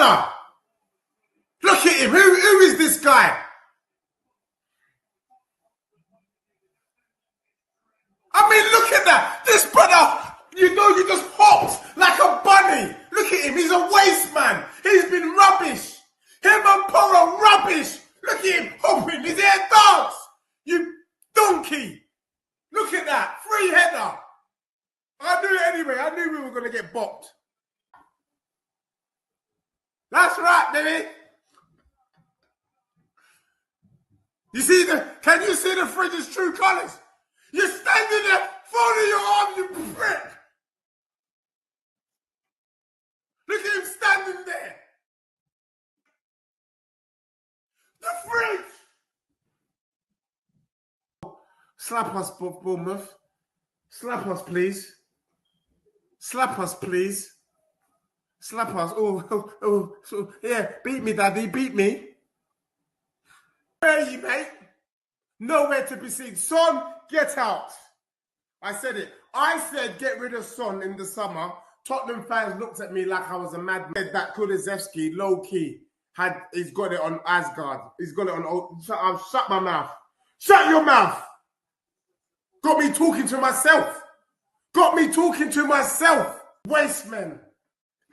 brother. Look at him. Who is this guy? I mean, look at that. This brother, you know, you just hopped like a bunny. Look at him. He's a waste man. He's been rubbish. Him and Poro rubbish. Look at him hopping. His hair dance. You donkey. Look at that. Free header. I knew it anyway. I knew we were going to get bopped. That's right, baby. You see can you see the fridge's true colours? You're standing there, folding your arms, you prick. Look at him standing there. The fridge. Slap us, Bournemouth. Slap us, please. Slap us, please. Slap us. Oh, yeah. Beat me, Daddy. Beat me. Where are you, mate? Nowhere to be seen. Son, get out. I said it. I said get rid of Son in the summer. Tottenham fans looked at me like I was a madman. That Kulusevski, low key, he's got it on Asgard. He's got it on. Shut my mouth. Shut your mouth. Got me talking to myself. Got me talking to myself. Waste men.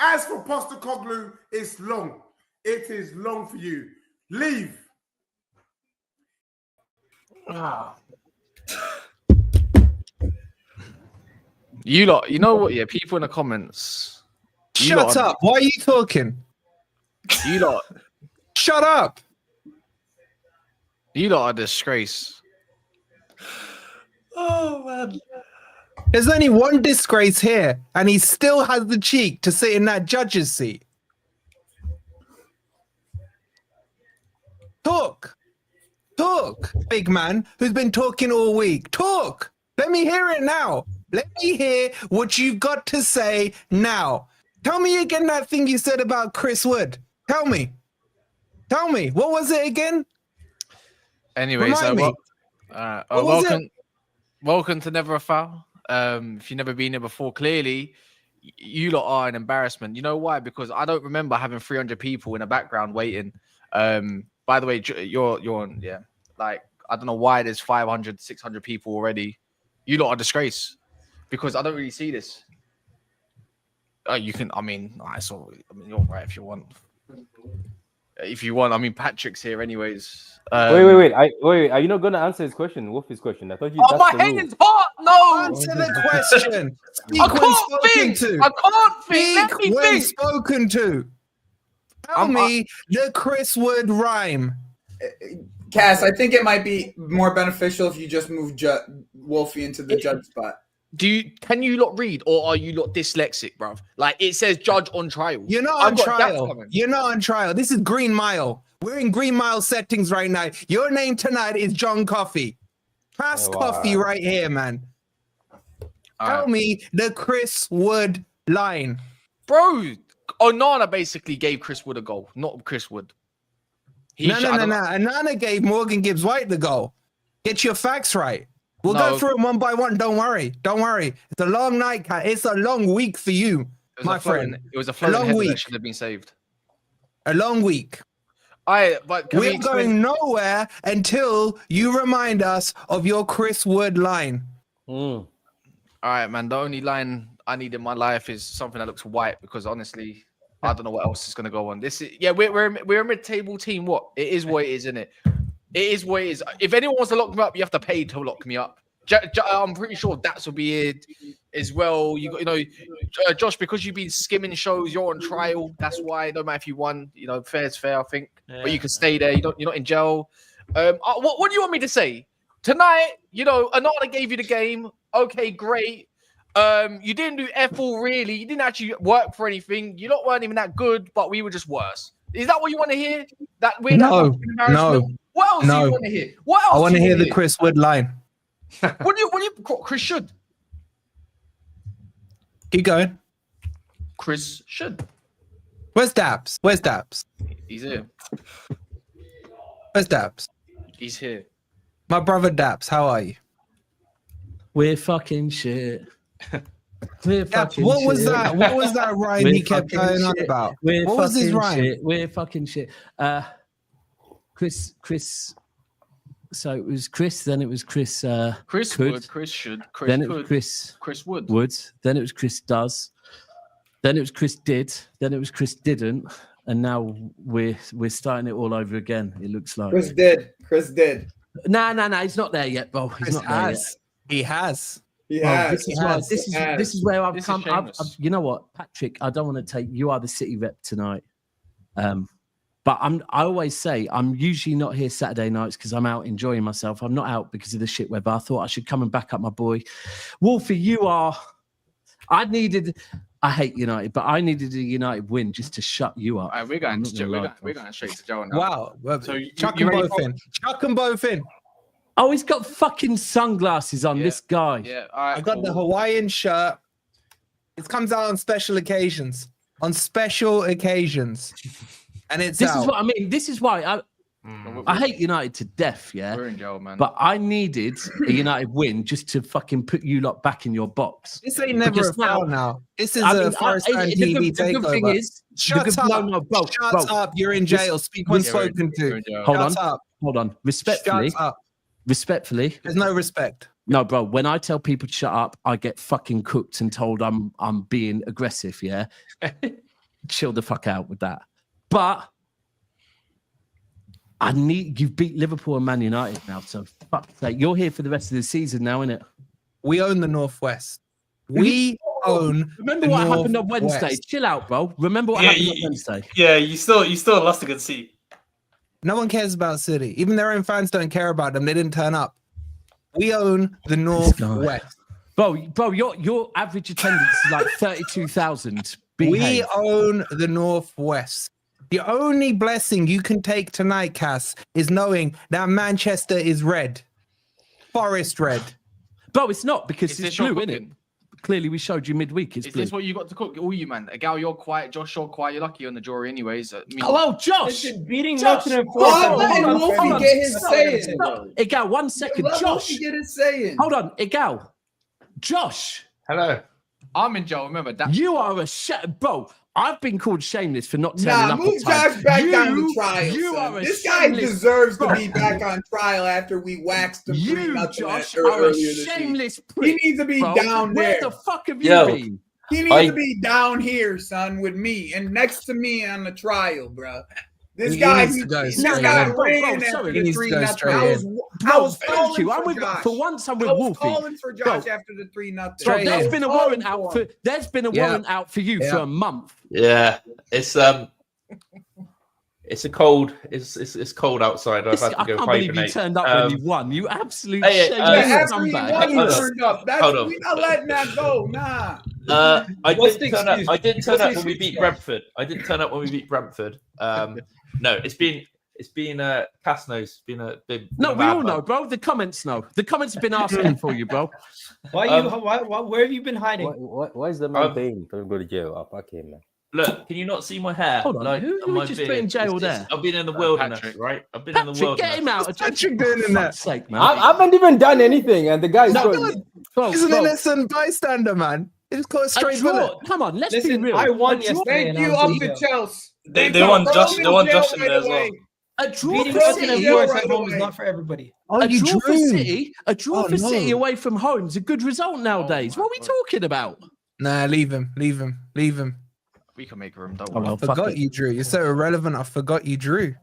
As for Postecoglou, it's long. It is long for you. Leave. You lot, you know what? Yeah, people in the comments. Shut up. Why are you talking? You lot. Shut up. You lot are a disgrace. Oh, man. There's only one disgrace here, and he still has the cheek to sit in that judge's seat. Talk. Talk, big man who's been talking all week. Talk. Let me hear it now. Let me hear what you've got to say now. Tell me again that thing you said about Chris Wood. Tell me. Tell me. What was it again? Anyway, welcome to Never a Foul. If you've never been here before, clearly you lot are an embarrassment. You know why? Because I don't remember having 300 people in the background waiting. By the way, you're on, yeah. Like, I don't know why there's 500, 600 people already. You lot are a disgrace because I don't really see this. You can, I mean, you're right if you want. If you want, I mean, Patrick's here anyways. Wait. Are you not going to answer his question, Wolfie's question? I thought you. Oh, my head is hot. No. Answer the question. Speak I can't when spoken think. to. I can't think. Speak when spoken to. Tell me the Chris Wood rhyme. Cass, I think it might be more beneficial if you just move Wolfie into the judge spot. Can you lot read, or are you lot dyslexic, bruv? Like, it says judge on trial. You're not on trial. You're not on trial. This is Green Mile. We're in Green Mile settings right now. Your name tonight is John Coffey. Pass Coffee right here, man. Tell me the Chris Wood line. Bro, Onana basically gave Chris Wood a goal, not Chris Wood. No. Onana gave Morgan Gibbs-White the goal. Get your facts right. We'll go through them one by one. Don't worry. It's a long night, Cat. It's a long week for you, my friend. It was a floating header that should have been saved. A long week. We're going nowhere until you remind us of your Chris Wood line. All right, man. The only line I need in my life is something that looks white because honestly, I don't know what else is going to go on. We're a mid-table team. What? It is what it is, isn't it? It is what it is. If anyone wants to lock me up, you have to pay to lock me up. I'm pretty sure that will be it as well. Josh, because you've been skimming shows, you're on trial. That's why. No matter if you won, fair is fair, I think. Yeah. But you can stay there. You're not in jail. What do you want me to say tonight? Onana gave you the game. Okay, great. You didn't do F all really. You didn't actually work for anything. You weren't even that good, but we were just worse. Is that what you want to hear? No. What else do you want to hear? What else? I want to hear the Chris Wood line. What do you Chris should? Keep going. Chris should. Where's Daps? He's here. Where's Daps? He's here. My brother Daps, how are you? We're fucking shit. We're Yeah, fucking what was shit. that? What was that rhyme We're he kept fucking going on shit. about? We're What was his fucking rhyme? shit. We're fucking shit. Chris. So it was Chris. Then it was Chris. Chris could. would, Chris should, Chris Then it could, was Chris Chris would. Then it was Chris does. Then it was Chris did. Then it was Chris didn't. And now we're starting it all over again. It looks like Chris did. No. He's not there yet, bro. He's not there yet. He has. Yeah, This is where I've come. You know what, Patrick? I don't want to take. You are the city rep tonight. But I always say I'm usually not here Saturday nights because I'm out enjoying myself. I'm not out because of the shit weather. I thought I should come and back up my boy, Wolfie. You are. I hate United, but I needed a United win just to shut you up. All right, we're going straight to Joe now. Wow. So Chuck you them ready both in. Chuck them both in. Oh, he's got fucking sunglasses on. Yeah. This guy. Yeah. All right. I got the Hawaiian shirt. It comes out on special occasions. And it's This out. is what I mean. This is why I hate United to death. Yeah. We're in Joe, man. But I needed a United win just to fucking put you lot back in your box. This ain't never Because a foul now. This is I a mean, first-hand the TV good thing takeover. is, Shut up. No, bro, Shut up. You're in jail. Speak when spoken to. Hold on. Respectfully. Shut up. Respectfully. There's no respect. No, bro. When I tell people to shut up, I get fucking cooked and told I'm being aggressive. Yeah. Chill the fuck out with that. But you've beat Liverpool and Man United now, so fuck's sake. You're here for the rest of the season now, innit? We own the Northwest. We own. Remember what happened on Wednesday? Chill out, bro. Remember what happened on Wednesday? Yeah, you still lost a good seat. No one cares about City. Even their own fans don't care about them. They didn't turn up. We own the Northwest. Bro, your average attendance is like 32,000. We own the Northwest. The only blessing you can take tonight, Cass, is knowing that Manchester is red. Forest red. Bro, it's not because it's blue, cooking? innit? Clearly, we showed you midweek. It's Is blue. this what you got to cook? All you, man. Gal, you're quiet. Josh, you're quiet. You're lucky you're on the jury anyways. Hello, Josh. Beating Nottingham Let Wolfie get his saying. Igal, 1 second. Let Josh. Wolfie get his saying. Hold on, Igal. Josh. Hello. I'm in jail. Remember that. You are a bro. I've been called shameless for not turning up. Move Josh back down to trial. You son. are a This guy shameless- deserves to Bro. be back on trial after we waxed him. You, 3-0 Josh, earlier are a this week. shameless He prick. needs to be bro. down Where there. the fuck have you Yo. been? He needs to be down here, son, with me and next to me on the trial, bro. This He guy, needs to go this straight guy in. ran Bro, after sorry. He the needs to 3 go nothing. straight I in. was Bro, calling thank you. for I'm with, Josh. for once, I'm with I was Wolfie. calling for Josh Bro. after the 3-0. Bro, there's been a warrant out for for. him. There's been a Yeah. warrant out for you Yeah. for a month. Yeah, it's a cold. It's cold outside. I've had to I go can't believe you hibernate. turned up when you won. You absolute Hey, shameless Yeah, after he scumbag. won, he Hold on. turned up. That's, Hold on. we're not letting that go. Nah. I What's didn't the turn up. excuse? I didn't turn What's up the when we excuse, beat guys? Brentford. I didn't turn up when we beat Brentford. No, it's been Cass knows. It's been a big. No, we bad all one. know, bro. The comments know. The comments have been asking for you, bro. Why where have you been hiding? Why is the man paying for him to go to jail? I'll fuck him, man. Look, can you not see my hair? Hold on, who on we my just beard? put in jail It's- there? I've been in the wilderness, Patrick. right? I've been in the Patrick, wilderness. get him out. Patrick doing in For there? fuck's sake, man. I haven't even done anything, and the guy's No, going. Bro, He's an bro, innocent bystander, man. He just caught a a straight draw. bullet. Come on, let's Listen, be real. I won A draw- yesterday. Thank and you, I was up in to jail. Chelsea. They want Josh. They want Josh in there as well. A draw Beating for us Beating in City. a Forest right at home is away. not for everybody. Oh, A you draw for drew. City. A draw Oh, for City no. away from home is a good result nowadays. my What are we God. talking about? Nah, leave him. Leave him. Leave him. We can make room. Don't Oh, worry. well, I fuck forgot it. you, Drew. You're so irrelevant. I forgot you, Drew.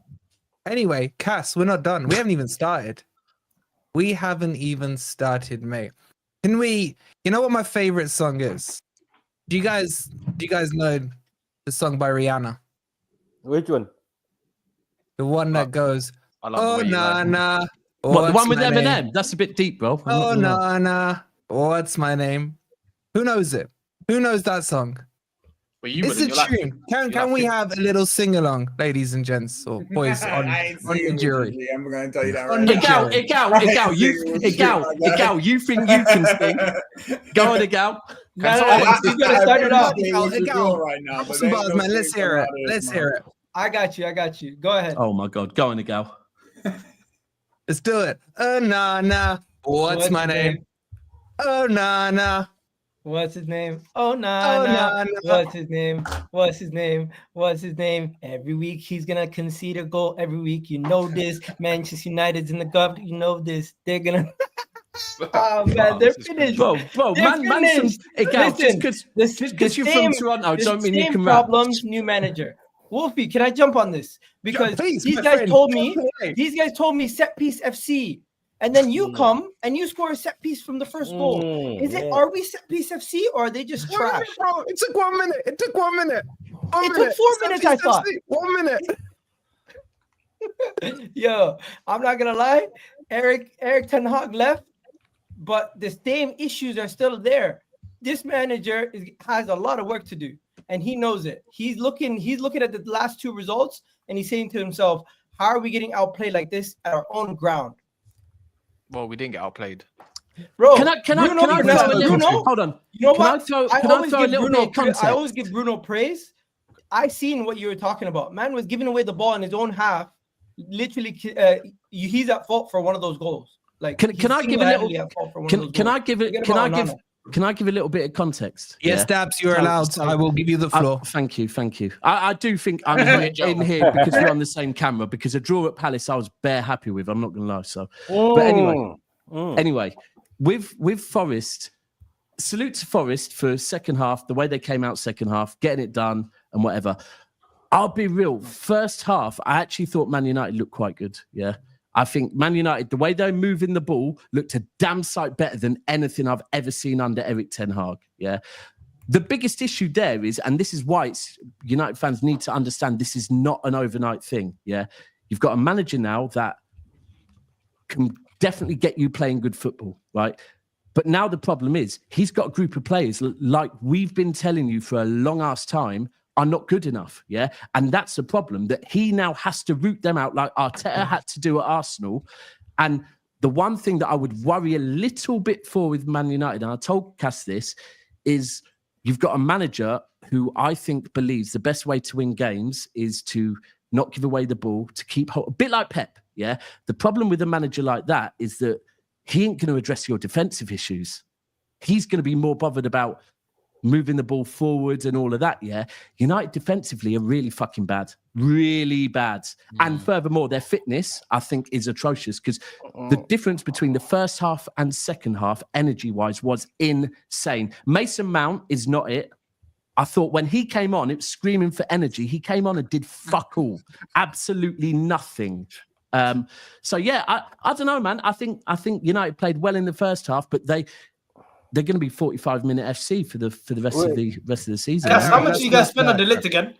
Anyway, Cass, we're not done. We haven't even started. We haven't even started, mate. Can we? You know what my favorite song is? Do you guys know the song by Rihanna? Which one? The one that goes, I love the "Oh way you nah like- nah." What, the what's one with my name? Eminem? That's a bit deep, bro. I'm not Oh gonna lie. nah nah. What's my name? Who knows it? Who knows that song? Well, you It's a wouldn't. You're like- tune. Can you're we like- have a little sing along, ladies and gents or boys on I ain't the singing with jury? you, G. I'm going to tell you that On right the now. jury. Igal, you think you can sing? Go on, Igal. No, you gotta start it off. right now. but Some ain't bars, no man. Let's singing hear it. out of this, Let's man. hear it. I got you. Go ahead. Oh my God, go on, Igal. Let's do it. Oh nah nah. What's my name? Oh nah nah. What's his name? Oh, nah. What's his name? What's his name? What's his name? Every week he's gonna concede a goal. Every week, you know this. Manchester United's in the cup. You know this. They're gonna. Oh man, they're finished. Bro, they're finished. Listen, just because you're from Toronto, don't mean you can problems. New manager. Wolfie, can I jump on this? Because these guys told me set piece FC. And then you come and you score a set piece from the first goal. Are we set piece FC or are they just trash? Bro, it took 1 minute. It took 1 minute. It took 4 minutes, I thought. 1 minute. Yo, I'm not gonna lie. Eric Ten Hag left, but the same issues are still there. This manager has a lot of work to do, and he knows it. He's looking at the last two results, and he's saying to himself, "How are we getting outplayed like this at our own ground?" Well, we didn't get outplayed. Bro, can I throw a little? Hold on. You know what? Can I throw a little bit of context? I always give Bruno praise. I seen what you were talking about. Man was giving away the ball in his own half. Literally, he's at fault for one of those goals. Like, can I give a little? Can I give a little bit of context? Yes, Dabs, you're allowed. I will give you the floor. Thank you. I do think I'm in here because we're on the same camera. Because a draw at Palace, I was bare happy with. I'm not gonna lie. So, but anyway, with Forest, salute to Forest for second half. The way they came out second half, getting it done and whatever. I'll be real. First half, I actually thought Man United looked quite good. Yeah. I think Man United, the way they're moving the ball, looked a damn sight better than anything I've ever seen under Eric Ten Hag. Yeah. The biggest issue there is, and this is why United fans need to understand this is not an overnight thing. Yeah. You've got a manager now that can definitely get you playing good football, right? But now the problem is he's got a group of players like we've been telling you for a long ass time are not good enough, yeah? And that's the problem, that he now has to root them out like Arteta had to do at Arsenal. And the one thing that I would worry a little bit for with Man United, and I told Cass this, is you've got a manager who I think believes the best way to win games is to not give away the ball, to keep hold, a bit like Pep, yeah? The problem with a manager like that is that he ain't going to address your defensive issues. He's going to be more bothered about moving the ball forwards and all of that, yeah? United defensively are really fucking bad. Really bad. And furthermore, their fitness, I think, is atrocious because the difference between the first half and second half, energy-wise, was insane. Mason Mount is not it. I thought when he came on, it was screaming for energy. He came on and did fuck all. Absolutely nothing. So, yeah, I don't know, man. I think United played well in the first half, but they're going to be 45-minute FC for the rest of the season. Cass, how much did you guys spend on the lit again?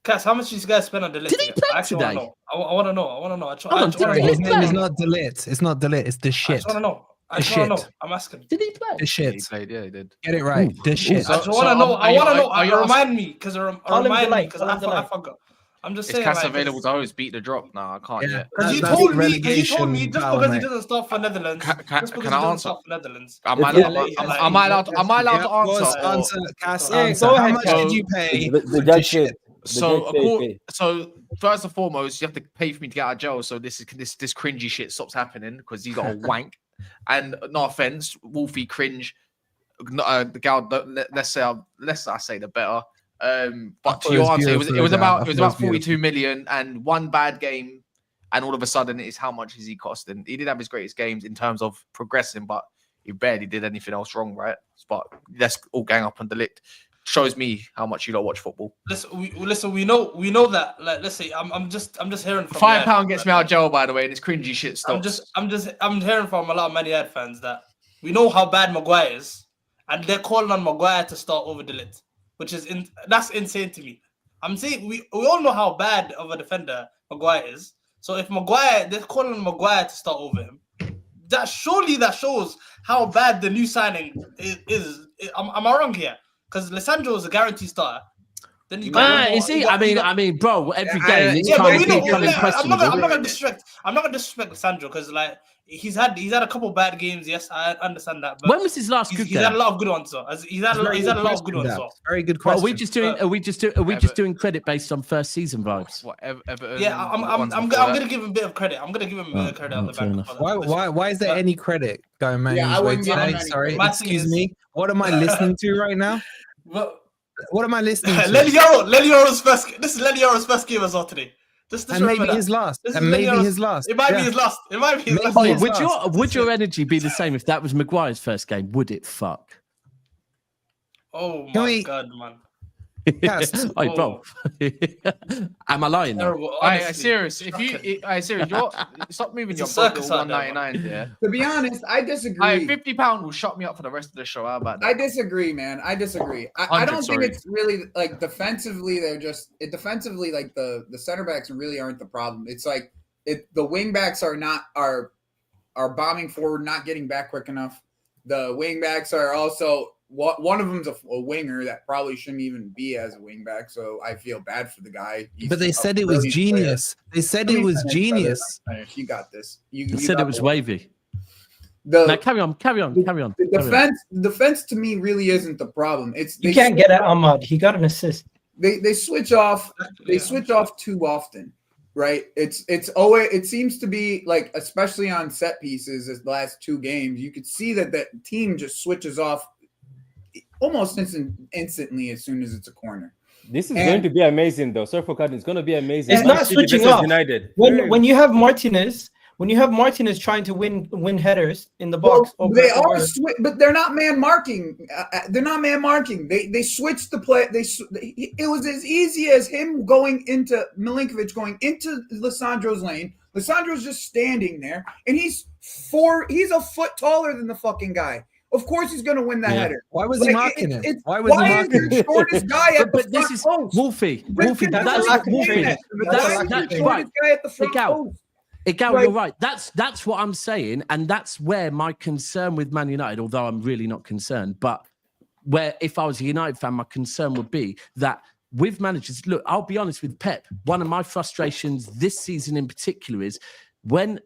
Cass, how much did you guys spend on the lit? Did he play today? I want to know. His name is not Delit. It's not Delit. It's the shit. I just want to know. I'm asking. Did he play? The shit. He played, yeah, he did. Get it right. The shit. I just want to know. I want to know. Remind me because I forgot. I'm just saying. Is Cass available to always beat the drop? No, I can't yet. Because you told me just because he doesn't start for Netherlands. Can I answer? Am I allowed to answer? Cass, answer. How much did you pay? The judge said. So first and foremost, you have to pay for me to get out of jail. So this cringy shit stops happening because you got a wank. And no offense, Wolfie cringe. The gal, let's say I say the better. But to your answer, it was about 42 million and one bad game, and all of a sudden it is how much is he costing? He did have his greatest games in terms of progressing, but he barely did anything else wrong, right? But let's all gang up on the lick. Shows me how much you don't watch football. Listen, we know that. Like, let's say I'm just hearing from £5 gets me out of jail, by the way, and it's cringy shit stuff. I'm hearing from a lot of Man United fans that we know how bad Maguire is, and they're calling on Maguire to start over Delit. Which is that's insane to me. I'm saying we all know how bad of a defender Maguire is. So if they're calling Maguire to start over him, that shows how bad the new signing is. Am I wrong here? Because Lisandro is a guaranteed starter. Then you got. Is he? I mean, bro, every game. I'm not gonna disrespect Lisandro because like. He's had a couple bad games. Yes, I understand that. But when was his last good game? He's had a lot of good ones. He's had a lot of good ones. Very good question. Are we just doing credit based on first season vibes? Yeah, I'm gonna give him a bit of credit. I'm gonna give him a bit of credit on the back. Why is there any credit going Man U's way today? Sorry, excuse me. What am I listening to right now? But What am I listening to? Lenny Yoro's first. This is Lenny Yoro's first game as well today. Just And maybe his last. And maybe his last. It might be Yeah. his last. It might be his last. Maybe Oh, his would your energy be the same if that was Maguire's first game? Would it fuck? Oh Can my we- god, man! Yes. Hey, bro. Am I lying? Though? Terrible. Alright, honestly. serious. If you, serious, stop moving It's your a circus bottle out there, 199. Yeah. To be honest, I disagree. £50 will shut me up for the rest of the show. How about that? I disagree, man. I disagree. I don't think 100, it's really like defensively. Defensively, like the center backs really aren't the problem. It's like the wing backs are bombing forward, not getting back quick enough. The wing backs are also one of them's a winger that probably shouldn't even be as a wing back. So I feel bad for the guy. But they said it was genius. They said it was genius. You got this. You said it was wavy. The carry on. The defense to me really isn't the problem. You can't get at Ahmad. He got an assist. They switch off. They switch off too often, right? It's always. It seems to be like, especially on set pieces, this last 2 games, you could see that team just switches off almost instantly as soon as it's a corner. This is going to be amazing, though. Sorry for cutting. It's going to be amazing. It's not switching off. United. When you have Martinez trying to win headers in the box, they are but they're not man marking. They're not man marking. They switched the play. It was as easy as him going into Milinkovic going into Lissandro's lane. Lissandro's just standing there, and he's a foot taller than the fucking guy. Of course, he's going to win that header. Why was he marking him? Why is the shortest guy at the front this is post? Wolfie. That's right. Igal, you're right. That's what I'm saying, and that's where my concern with Man United, although I'm really not concerned, but where if I was a United fan, my concern would be that with managers, look, I'll be honest with Pep, one of my frustrations this season in particular is when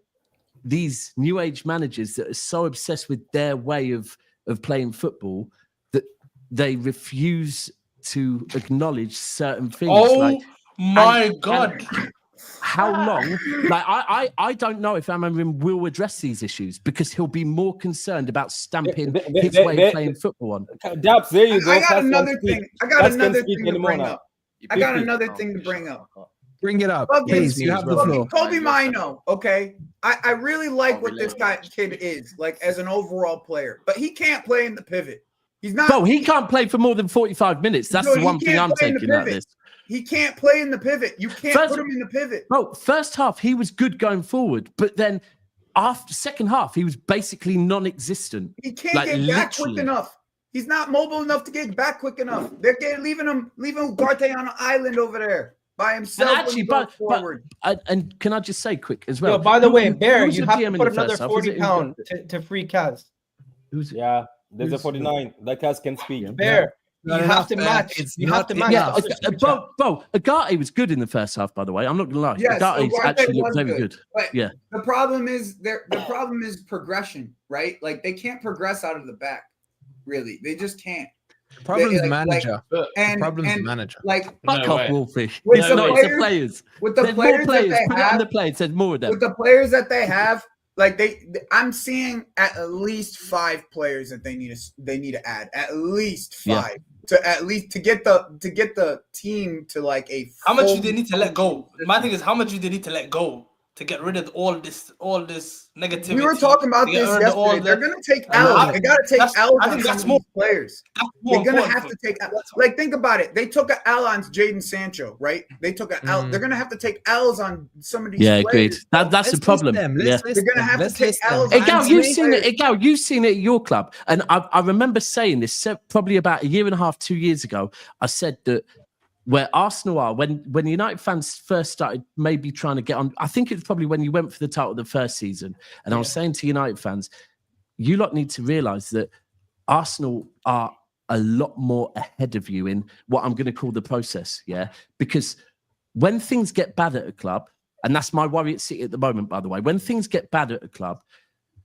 these new age managers that are so obsessed with their way of playing football that they refuse to acknowledge certain things. Oh my God. How long? Like I don't know if Amarim will address these issues because he'll be more concerned about stamping his way of playing football on. Daps, there you go. I got another thing to bring up. Bring it up, please. You have the floor. Kobe Mino, okay? I really like what this kid is, like as an overall player, but he can't play in the pivot. He's not. Bro, he can't play for more than 45 minutes. That's the one thing I'm taking out of this. He can't play in the pivot. You can't put him in the pivot. Bro, first half, he was good going forward, but then after second half, he was basically non-existent. He can't get back quick enough. He's not mobile enough to get back quick enough. They're leaving Ugarte on an island over there by himself. And actually, and can I just say quick as well? Yo, by the way, Bear, you have to put another £40 to free Kaz. Yeah, there's a 49. That Kaz can speak. Bear, you have to match. You have to match. Yeah, bro, Ugarte was good in the first half, by the way. I'm not gonna lie. Yes, Ugarte actually looked very good. But yeah. The problem is progression, right? Like they can't progress out of the back. Really, they just can't. The problem is manager. The problem is manager. Like fuck off, Wolfie. With It's the players. With the players that they have, the players. There's more of them. With the players that they have, like I'm seeing at least 5 players that they need to add. At least 5 to get the team to like a. How much do they need to let go? My thing is, how much do they need to let go to get rid of all this negativity? We were talking about this yesterday. They're going to take L's. They got to take L's on some of these players. They're going to have to take like think about it. They took an L on Jadon Sancho, right? They took an L. They're going to have to take L's on some of these. Yeah, players. agreed. That's the problem. They're going to have to take L's. Igal, you've seen it. Igal, you've seen it at your club, and I remember saying this probably about 1.5 years, 2 years ago. I said that. Where Arsenal are, when United fans first started maybe trying to get on, I think it's probably when you went for the title the first season. And I was saying to United fans, you lot need to realise that Arsenal are a lot more ahead of you in what I'm going to call the process, yeah? Because when things get bad at a club, and that's my worry at City at the moment, by the way, when things get bad at a club,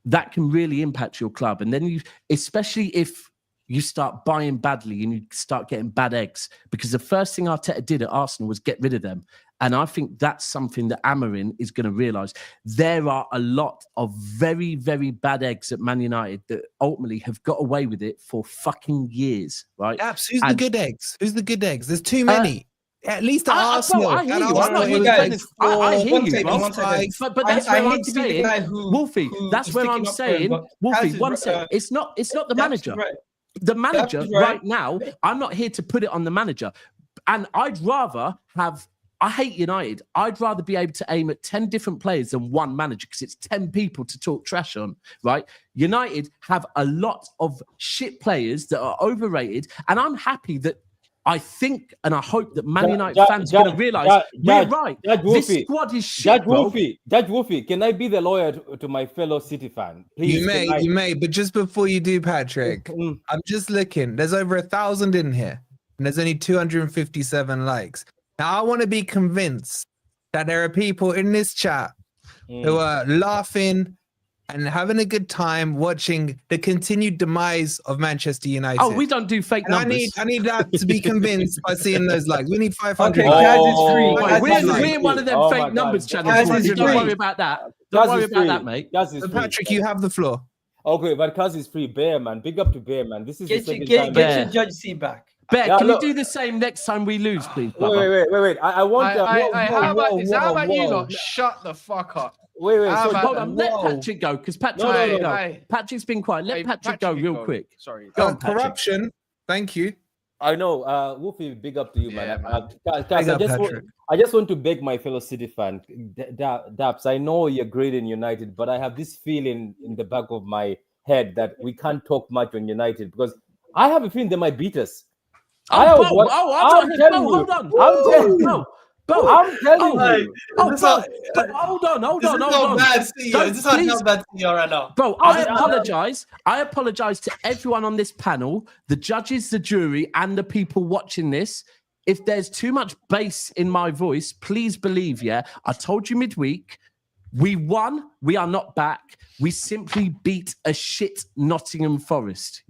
that can really impact your club. And then especially if you start buying badly and you start getting bad eggs, because the first thing Arteta did at Arsenal was get rid of them. And I think that's something that Amorim is going to realise. There are a lot of very, very bad eggs at Man United that ultimately have got away with it for fucking years, right? Abs, who's the good eggs? Who's the good eggs? There's too many. At least at Arsenal. I hear you. I hear you, bro. But that's where I'm saying, Wolfie, that's where I'm saying, Wolfie, one second. It's not the manager. Right. The manager right now, I'm not here to put it on the manager. And I'd rather have, I hate United. I'd rather be able to aim at 10 different players than one manager because it's 10 people to talk trash on, right? United have a lot of shit players that are overrated. And I'm happy that I think and I hope that Man United fans are going to realise we're right. This squad is shit, Judge Wolfie, can I be the lawyer to my fellow City fan? Please, you may. But just before you do, Patrick, I'm just looking. There's over 1,000 in here. And there's only 257 likes. Now, I want to be convinced that there are people in this chat who are laughing and having a good time watching the continued demise of Manchester United. Oh, we don't do fake numbers. I need that to be convinced by seeing those likes. We need 500. Okay, we're one of them fake numbers channels. Don't worry about that. Don't worry about that, mate. So Patrick, you have the floor. Okay, but Kaz is free. Bear, man. Big up to Bear, man. This is the second time. Get your judge seat back. Bear, can you do the same next time we lose, please? Wait. I want how about you lot? Shut the fuck up. Wait. Hold on. Let Patrick go, because Patrick Patrick's been quiet. Let Patrick go real quick. Sorry. Go on, corruption. Thank you. I know. Wolfie, big up to you, man. Kaz, I just want to beg my fellow City fan, Daps, I know you're great in United, but I have this feeling in the back of my head that we can't talk much on United because I have a feeling they might beat us. I'm telling you. Hold on. Hold on. Bro, I apologize to everyone on this panel, the judges, the jury, and the people watching this. If there's too much bass in my voice, please believe, I told you midweek, we won, we are not back. We simply beat a shit Nottingham Forest,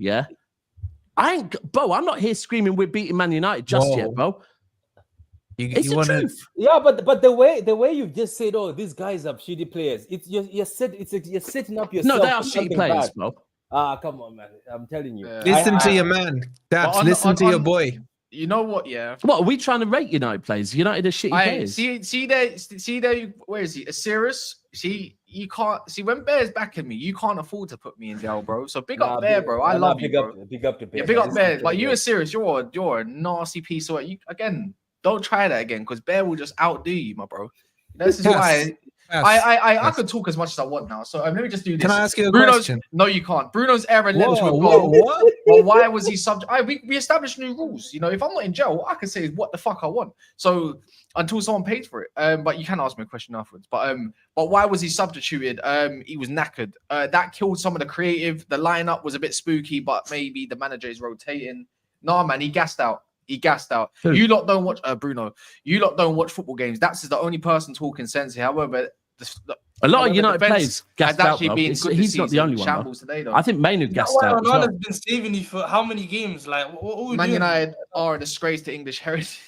I'm not here screaming we're beating Man United just yet, bro. It's the truth. Yeah, but the way you just said, these guys are shitty players. You're setting up yourself. No, they are shitty players, bro. Come on, man. I'm telling you. Listen to your man. Daps, listen to your boy. You know what? What are we trying to rate United players? United are shitty players. See there. Where is he? Asirus. You can't see when Bear's backing me. You can't afford to put me in jail, bro. So big up Bear, bro. I love you, bro. Big up to Bear. Yeah, big up Bear. Like you, Asirus. You're a nasty piece of it. Again. Don't try that again, because Bear will just outdo you, my bro. This is why I could talk as much as I want now. So let me just do this. Can I ask you a question? No, you can't. Bruno's error led to a goal. Well, why was he subject? We established new rules. You know, if I'm not in jail, what I can say is what the fuck I want. So until someone pays for it. But you can ask me a question afterwards. But why was he substituted? He was knackered. That killed some of the creative. The lineup was a bit spooky, but maybe the manager is rotating. Nah, man, he gassed out. Who? You lot don't watch Bruno. You lot don't watch football games. That's the only person talking sense here. However, a lot of United players gassed out. He's not the only one. Shambles today, though. I think Mainu gassed out. Ronaldo's been saving you for how many games? Like, what Man United are a disgrace to English heritage.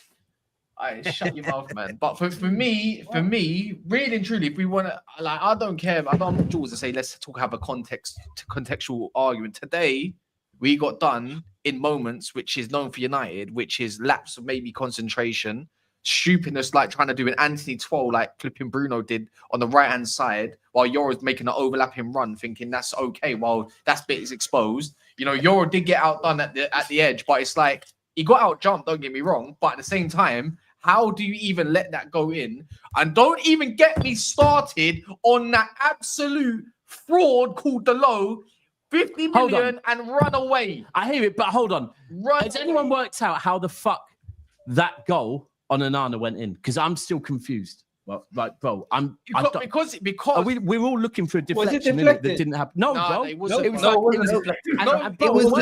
Shut your mouth, man. But for me, really and truly, if we want to, like, I don't care. I don't want Jules to say let's have a contextual argument today. We got done in moments which is known for United, which is lapse of maybe concentration, stupidness, like trying to do an Anthony Twole, like flipping Bruno did on the right-hand side, while Yoro making an overlapping run, thinking that's okay, while that bit is exposed. You know, Yoro did get outdone at the edge, but it's like, he got out-jumped, don't get me wrong, but at the same time, how do you even let that go in? And don't even get me started on that absolute fraud called Delo, 50 million and run away. I hear it, but hold on. Has anyone worked out how the fuck that goal on Onana went in? Because I'm still confused. Well, like, bro, because we're all looking for a deflection that didn't happen. No, bro. It was the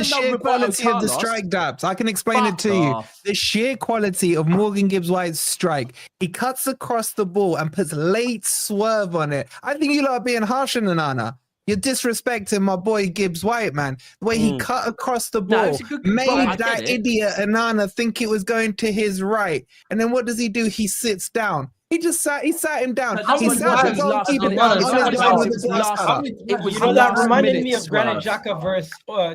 sheer quality of the strike, Dabs. I can explain it to you. The sheer quality of Morgan Gibbs-White's strike. He cuts across the ball and puts late swerve on it. I think you lot are being harsh on Onana. You're disrespecting my boy Gibbs White, man. The way he cut across the No, ball, it's a good- made bro, I that get it. idiot Anana think it was going to his right. And then what does he do? He sits down. He sat him down. But that's He what sat the it was last goalkeeper minute. down It on his was way with It was the glass last cutter. minute. It was You know, that last reminded minute me of Granit swerve. Xhaka versus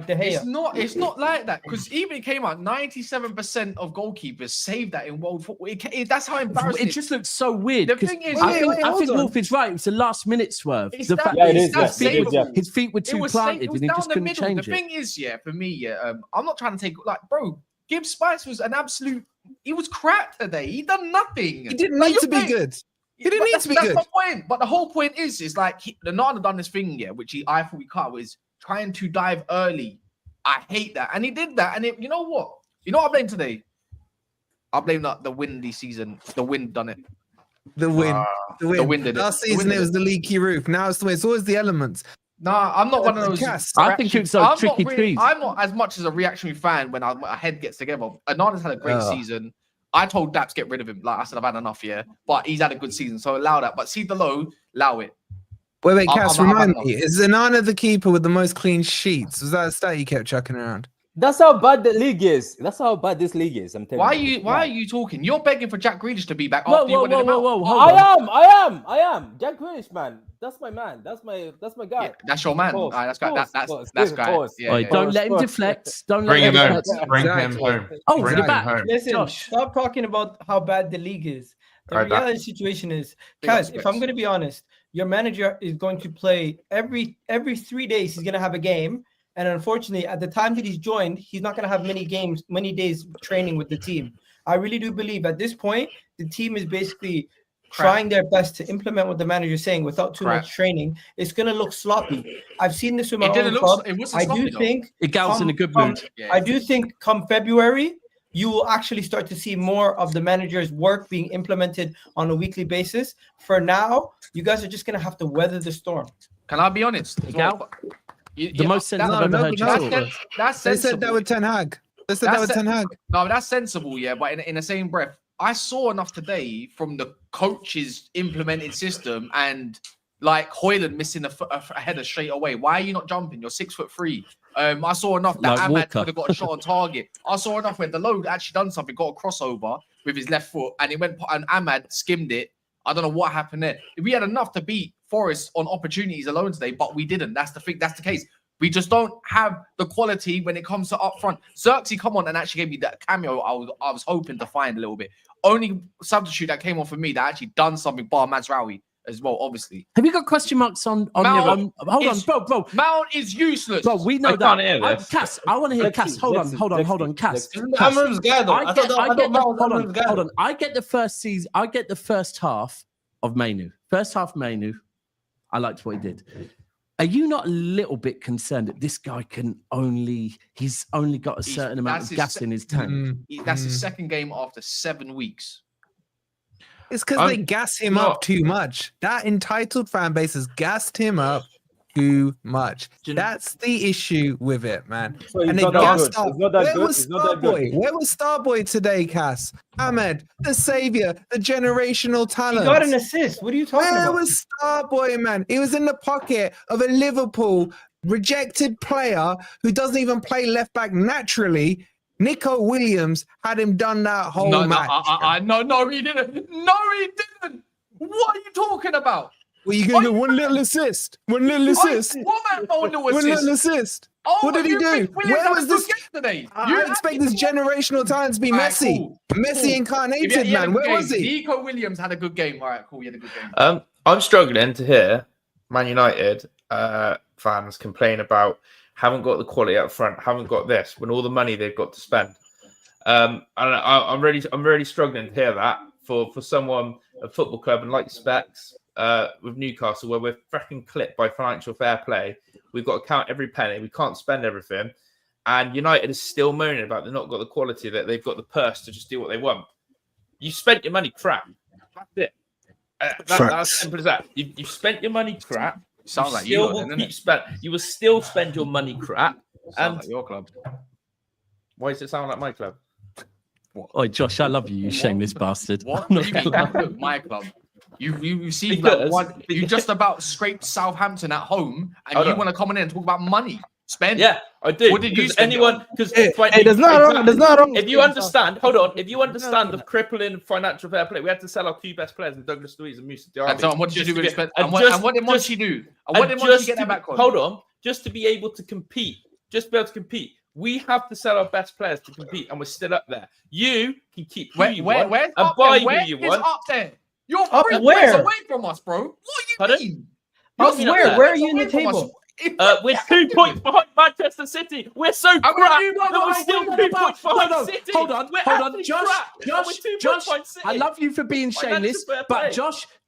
De Gea. It's not like that because even it came out 97% of goalkeepers saved that in world football. That's how embarrassing It just looks so weird. The 'cause thing is- I think hold on. Wolf is right. It was a last minute swerve. It's The that- fact Yeah, that it his is, yeah, feet it is, yeah. his feet were too planted it was and he down just the couldn't middle. change The it. thing is, for me, I'm not trying to take bro. Gibbs Spice was an absolute. He was crap today. He done nothing. He didn't Like, need to you're be saying- good. He didn't need to be That's good. my point. But the whole point is like the Nottingham done this thing, which I thought we cut was trying to dive early. I hate that, and he did that. And you know what? You know what I blame today? I blame the windy season. The wind done it. The win. The win. wind did it. Last The wind season did it was it. the leaky roof. Now it's the way. It's always the elements. Nah, I'm not one of those. Cass. I think it's those I'm not tricky really- trees. I'm not as much as a reactionary fan when my head gets together. Anana's had a great Oh. season. I told Daps get rid of him. Like I said, I've had enough, but he's had a good season, so allow that. But see the low, allow it. Wait, I'm- Cass, I'm- remind I'm- me. Is Anana the keeper with the most clean sheets? Was that a stat you kept chucking around? That's how bad the league is. That's how bad this league is. I'm telling you. Why are you talking? You're begging for Jack Grealish to be back Whoa, after you whoa, wanted whoa, him whoa, out. whoa, hold on. I am. Jack Grealish, man. That's my man. That's my guy. Yeah, that's your man. Course, that's guy. course, That's course, guy. course. Yeah, Oi, yeah. don't let him Course. deflect. Don't Bring let him him home. deflect. Bring him Exactly. home. Oh, Bring you're him back. home. Listen, Josh. stop talking about how bad the league is. The Right back. reality situation is, Big up Kaz, if Specks. I'm going to be honest, your manager is going to play every 3 days. He's going to have a game, and unfortunately, at the time that he's joined, he's not going to have many days training with the team. I really do believe at this point, the team is basically trying their best to implement what the manager is saying without too much training. It's going to look sloppy. I've seen this with my It didn't own look. club. It wasn't I sloppy do though. think Gal's in a good come- mood. Yeah. I do think come February, you will actually start to see more of the manager's work being implemented on a weekly basis. For now, you guys are just going to have to weather the storm. Can I be honest? as Gal? well? The most sense I've ever no, heard you no. talk. That's They sensible. said that with Ten Hag. They said that That's with it. Ten Hag. No, but that's sensible, but in the same breath, I saw enough today from the coach's implemented system and like Hoyland missing a header straight away. Why are you not jumping? You're 6'3". I saw enough that Like Ahmad Walker. could have got a shot on target. I saw enough where Dalot actually done something, got a crossover with his left foot, and it went and Ahmad skimmed it. I don't know what happened there. We had enough to beat Forest on opportunities alone today, but we didn't. That's the thing. That's the case. We just don't have the quality when it comes to up front. Xerxes come on and actually gave me that cameo I was hoping to find a little bit. Only substitute that came on for me that actually done something bar Mazraoui as well, obviously. Have you got question marks on Mount your hold on, is- bro. Mount is useless. Bro, we know I that. can't hear this. Cass, I want to hear Let's Cass. see, Hold let's see, on, let's Cass. see. Isn't Amram's guy though? I thought Mount was Amram's guy. Hold on. I get the first season. I get the first half of Mainu. First half Mainu. I liked what he did. Are you not a little bit concerned that this guy he's only got a certain amount of gas in his tank? That's his second game after 7 weeks. It's because I'm they gas him not- up too much. That entitled fan base has gassed him up too much. That's the issue with it, man. So he's And they not that gassed good. up. He's not that Where good. was He's not that good. Starboy? Where was Starboy today, Cass? Ahmed, the savior, the generational He talent. got an assist. What are you talking Where about? was Starboy, man? He was in the pocket of a Liverpool rejected player who doesn't even play left back naturally. Nico Williams had him done that whole match. No, he didn't. No, he didn't. What are you talking about? Well, you gonna do one little assist? One little assist? What about no little One assist? little assist? Oh, What did he you do? think Williams Where had was a good this? game today? I expect this generational talent to be Alright, Messi. cool. Messi Cool. incarnated, He had a man. good Where was game. he? Nico Williams had a good game. All right, cool. He had a good game. I'm struggling to hear Man United fans complain about haven't got the quality up front, haven't got this when all the money they've got to spend. And I'm really struggling to hear that for someone a football club and like Specks with Newcastle where we're freaking clipped by financial fair play. We've got to count every penny. We can't spend everything. And United is still moaning about they've not got the quality, that they've got the purse to just do what they want. You spent your money crap. That's it. That's as simple as that. You spent your money crap. Sounds like still you, will doesn't keep it? you will still spend your money crap. Sounds And like your club. why does it sound like my club? Oi, Josh, I love you, you shameless bastard. What? I'm What not do you mean? gonna lie. Look, my club. You see that one. You just about scraped Southampton at home, and you want to come in and talk about money spend. Yeah, I do. What did you spend? Because there's not wrong. If you understand, hold on. If you understand the crippling financial fair play, we had to sell our 2 best players, with Douglas Luiz and Musa Diarra. And what did you do with expense? And what did Monchi do? And what did Monchi get that back on? Hold on, just to be able to compete, we have to sell our best players to compete, and we're still up there. You can keep who you want and buy who you want. Up there? You're 3 points away from us, bro. What do you mean? Where are you in the table? We're 2 points behind Manchester City. We're so crap that we're still 2 points behind City. Hold on. Josh, I love you for being shameless, but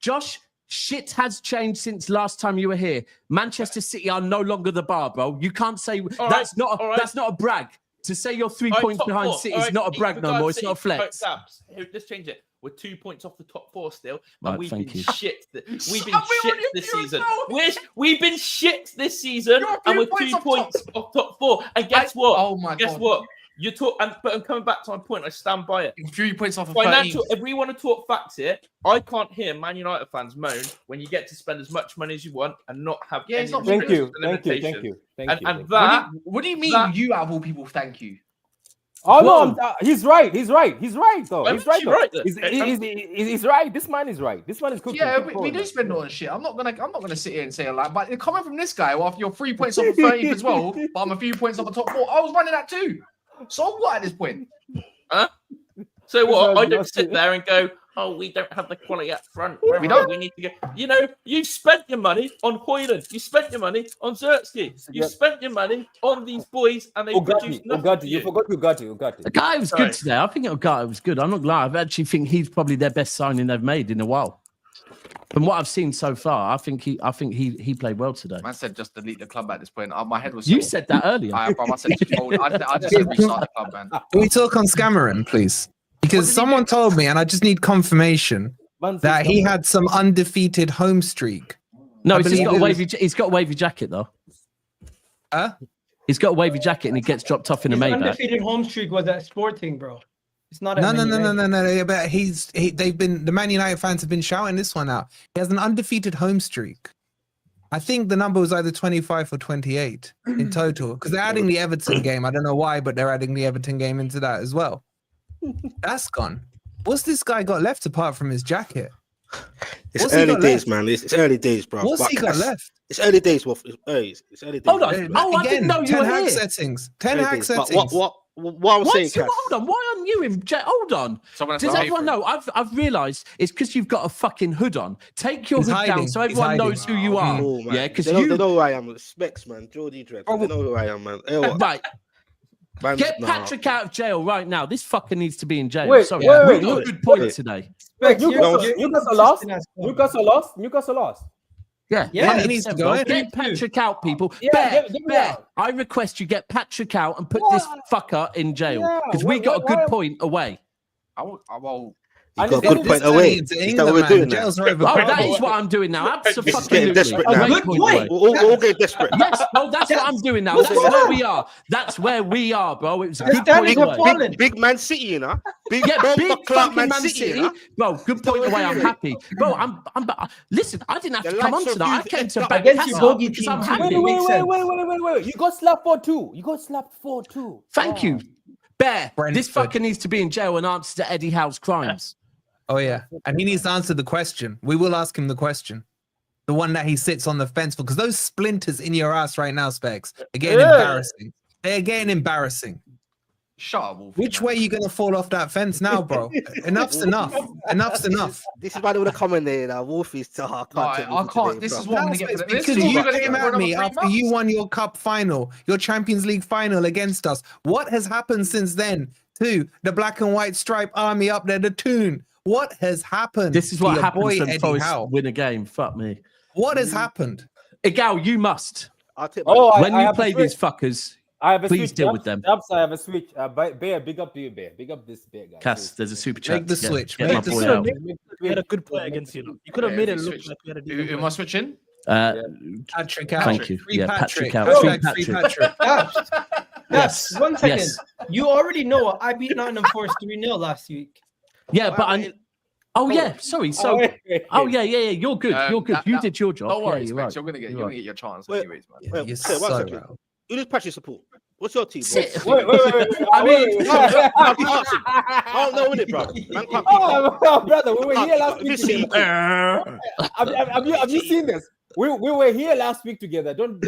Josh, shit has changed since last time you were here. Manchester City are no longer the bar, bro. You can't say that's not a brag. To say you're 3 points behind City is not a brag no more. It's not a flex. Let's change it. We're 2 points off the top 4 still, right, and we've been shit. We've been shit this season. We've been shit this season, and we're 2 points off top 4. And guess what? Oh my God! Guess what? You talk, but I'm coming back to my point. I stand by it. 3 points off of financial. If we want to talk facts here, I can't hear Man United fans moan when you get to spend as much money as you want and not have any Thank you. What do you mean? You out of all people, thank you. Oh no, he's right. He's right though. He's right. He's right. This man is right. This man is cooking. Yeah, we do spend all on shit. I'm not gonna sit here and say a lot. But coming from this guy, well, you're 3 points off of 13th as well, but I'm a few points off the top 4. I was running that too. So what at this point? Huh? So what? I don't sit there and go, oh, we don't have the quality up front. We don't. We need to go. You know, you spent your money on Hoyland. You spent your money on Zertsky. You spent your money on these boys, and they produced nothing. You forgot Ugarte. The guy was good today. I think Ugarte was good. I'm not lying. I actually think he's probably their best signing they've made in a while. From what I've seen so far, I think he played well today. Man said just delete the club at this point. My head was. You said that earlier. I said I just said restart the club, man. Can we talk on Scammering, please? Because someone told me, and I just need confirmation that he had some undefeated home streak. No, he's got a wavy jacket though. Huh? He's got a wavy jacket and he gets dropped off in a Maybach. Undefeated home streak was at Sporting, bro. It's not. No. But the Man United fans have been shouting this one out. He has an undefeated home streak. I think the number was either 25 or 28 in total because they're adding the Everton game. I don't know why, but they're adding the Everton game into that as well. That's gone. What's this guy got left apart from his jacket? It's early days, man. It's early days, bro. What's he got left? It's early days, Wolf. It's early days. Hold on. I didn't know you were here. 10 hack settings. What I was saying, hold on. Why aren't you in? Hold on. Does everyone know? I've realised it's because you've got a fucking hood on. Take your hood down so everyone knows who you are. Yeah, because they know who I am. Specks, man. Geordie Dread. They know who I am, man. Right. Get Patrick out of jail right now. This fucker needs to be in jail. Wait, we got a good point today. Newcastle lost. Yeah, he needs to go in. Get Patrick out, people. Bear, I request you get Patrick out and put this fucker in jail because we got a good point away. You got a good point away. Is that what we're doing now? That is what I'm doing now. Absolutely. This is getting desperate now. We'll get desperate. Yes, that's what I'm doing now. That's where we are. That's where we are, bro. It was a good point away. Big Man City, you know? Big fucking Man City. Bro, good point away. I'm happy. Bro, listen, I didn't have to come on tonight. I came to back against your bogey team. I'm happy. Wait. You got slapped for two. Thank you. Bear, this fucker needs to be in jail and answer to Eddie Howe's crimes. Oh, yeah. And he needs to answer the question. We will ask him the question. The one that he sits on the fence for. Because those splinters in your ass right now, Specks, are getting embarrassing. They're getting embarrassing. Shut up, Wolfie. Which way are you going to fall off that fence now, bro? Enough's enough. Enough's enough. This is why they would have come in there. Wolfie's too hard. I can't. This is what I'm going to get. Because you came at me after you won your cup final, your Champions League final against us. What has happened since then? To the black and white stripe army up there, the tune. What has happened? This is what happens when Forest win a game. Fuck me. What has happened? Igal, you must. When you play these fuckers, please deal with them. I have a switch. Bear, big up to you, Bear. Big up this Bear, guy. Cass, there's a super chat. Make the switch. We had a good play against you. You could have made it look like we had a decent play. Am I switching? Patrick out. Thank you. Patrick out. Free Patrick. Yes. 1 second. You already know I beat Nottingham Forest 3-0 last week. Yeah, but Oh yeah, sorry. So, yeah. You're good. You're good. You did your job. Don't worry, you're Specks, right. you're gonna get your chance Wait, anyways, man. Wait, You're say, one so second. right. Who does Patrick support? What's your team? Sit. Wait. I mean, I don't know, innit, bro? Man can't keep up. Oh, brother, we were Can't here keep last up. week If you see- together. Have you seen this? We were here last week together. Don't